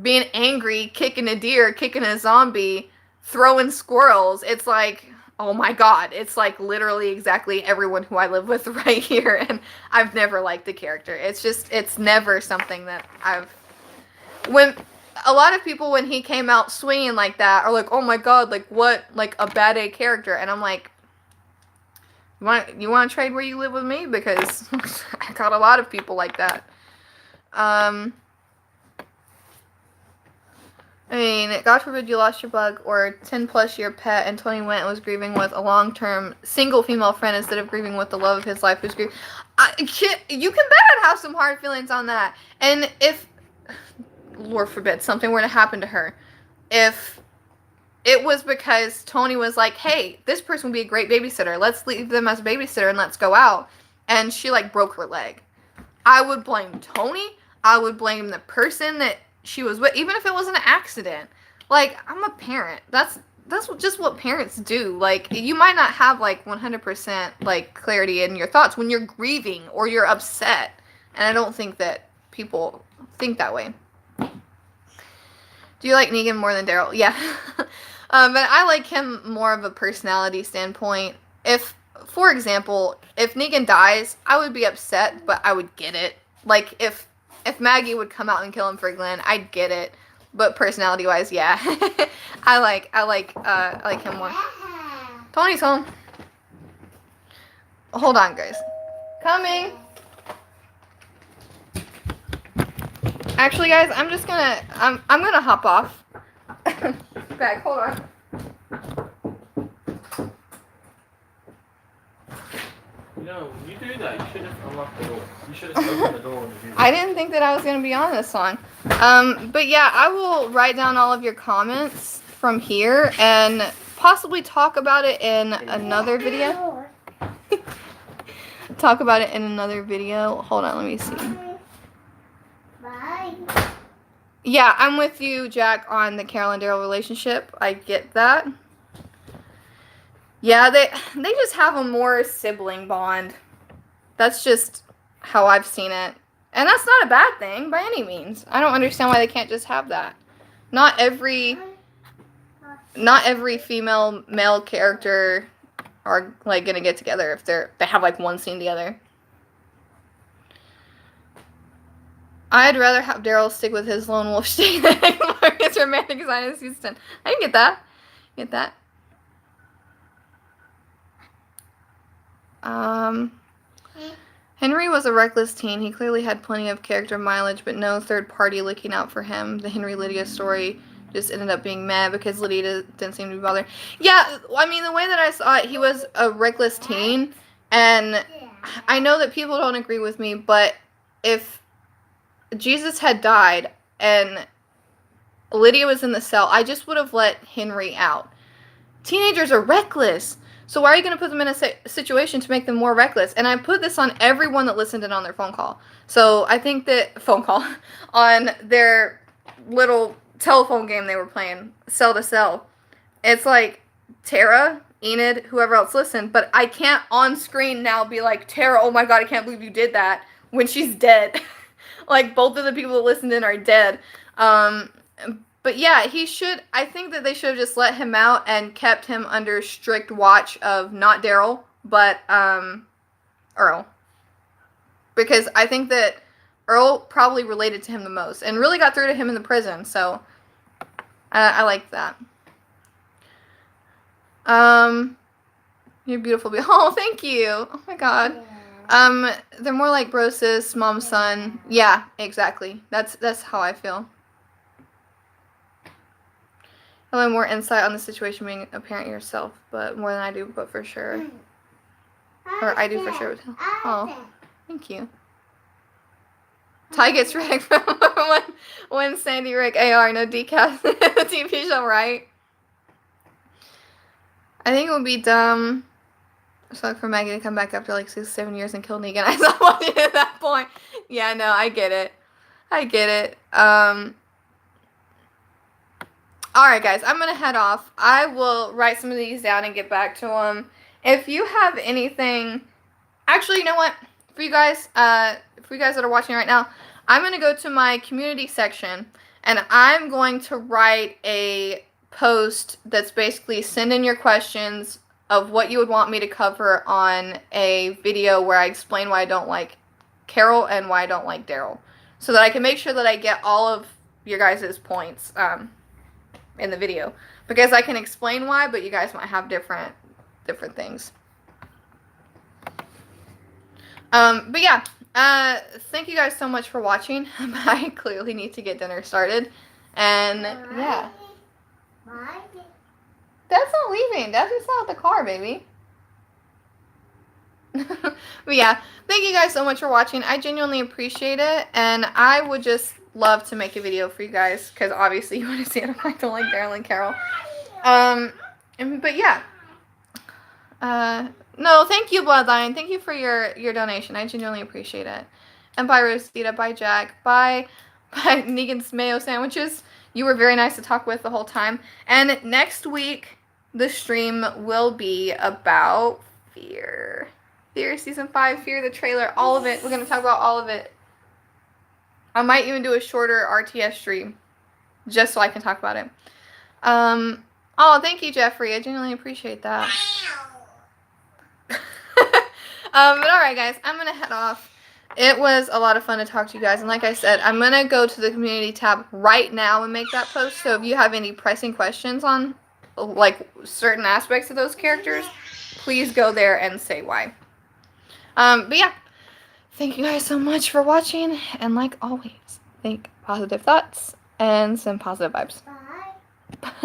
being angry, kicking a deer, kicking a zombie, throwing squirrels, it's like, oh my god. It's like literally exactly everyone who I live with right here. And I've never liked the character. It's never something that when a lot of people, when he came out swinging like that, are like, oh my god, like, what, like, a bad A character. And I'm like, you want to trade where you live with me? Because I got a lot of people like that. I mean, God forbid you lost your bug or 10+ year pet and Tony went and was grieving with a long-term single female friend instead of grieving with the love of his life who's grieving. You can bet I'd have some hard feelings on that. And if, Lord forbid, something were to happen to her, if it was because Tony was like, hey, this person would be a great babysitter, let's leave them as a babysitter and let's go out, and she, like, broke her leg, I would blame Tony. I would blame the person that she was with, even if it was an accident. Like, I'm a parent. That's just what parents do. Like, you might not have, like, 100%, like, clarity in your thoughts when you're grieving or you're upset. And I don't think that people think that way. Do you like Negan more than Daryl? Yeah. But I like him more of a personality standpoint. If, for example, if Negan dies, I would be upset, but I would get it. Like, if Maggie would come out and kill him for Glenn, I'd get it. But personality-wise, yeah. I like him more. Tony's home. Hold on, guys. Coming. Actually, guys, I'm gonna hop off. Back, hold on. No, you do that. You should have unlocked the door. You should have opened the door when you do that. I didn't think that I was gonna be on this song. But yeah, I will write down all of your comments from here and possibly talk about it in another video. Talk about it in another video. Hold on, let me see. Bye. Yeah, I'm with you, Jack, on the Carol and Daryl relationship. I get that. Yeah, they just have a more sibling bond. That's just how I've seen it. And that's not a bad thing by any means. I don't understand why they can't just have that. Not every female male character are like gonna get together if they have like one scene together. I'd rather have Daryl stick with his lone wolf shtick than ignore his romantic side in Houston. I can get that. Get that. Henry was a reckless teen. He clearly had plenty of character mileage, but no third party looking out for him. The Henry Lydia story just ended up being meh because Lydia didn't seem to be bothered. Yeah, I mean, the way that I saw it, he was a reckless teen, and I know that people don't agree with me, but if Jesus had died and Lydia was in the cell, I just would have let Henry out. Teenagers are reckless. So why are you going to put them in a situation to make them more reckless? And I put this on everyone that listened in on their phone call. So I think that on their little telephone game they were playing, cell to cell. It's like Tara, Enid, whoever else listened, but I can't on screen now be like, Tara, oh my God, I can't believe you did that when she's dead. Like, both of the people that listened in are dead. But yeah, I think that they should have just let him out and kept him under strict watch of not Daryl, but Earl. Because I think that Earl probably related to him the most and really got through to him in the prison, so I like that. You're beautiful. Oh, thank you. Oh my God. They're more like bro sis, mom, son. Yeah, exactly. That's how I feel. I'll have more insight on the situation being a parent yourself, but more than I do, but for sure. Or I do for sure. Oh, thank you. Ty gets wrecked from when Sandy Rick AR, no decaf, TV show, right? I think it would be dumb for Maggie to come back after like 6-7 years and kill Negan. I saw watching at that point. Yeah, no, I get it. Alright, guys, I'm going to head off. I will write some of these down and get back to them. If you have anything... Actually, you know what? For you guys that are watching right now, I'm going to go to my community section, and I'm going to write a post that's basically send in your questions of what you would want me to cover on a video where I explain why I don't like Carol and why I don't like Daryl. So that I can make sure that I get all of your guys' points, in the video, because I can explain why, but you guys might have different things. But yeah, thank you guys so much for watching. I clearly need to get dinner started, and yeah, Dad's not leaving. Dad's just out the car, baby. But yeah, thank you guys so much for watching. I genuinely appreciate it, and I would just love to make a video for you guys, because obviously you want to see it. I don't like Daryl and Carol. But yeah. No, thank you, Bloodline. Thank you for your donation. I genuinely appreciate it. And bye, Rosita. Bye, Jack. Bye Negan's mayo sandwiches. You were very nice to talk with the whole time. And next week, the stream will be about Fear. Fear Season 5, Fear the trailer, all of it. We're going to talk about all of it. I might even do a shorter RTS stream just so I can talk about it. Oh, thank you, Jeffrey. I genuinely appreciate that. But alright, guys, I'm going to head off. It was a lot of fun to talk to you guys. And like I said, I'm going to go to the community tab right now and make that post. So if you have any pressing questions on, like, certain aspects of those characters, please go there and say why. But yeah, thank you guys so much for watching. And like always, think positive thoughts and some positive vibes. Bye.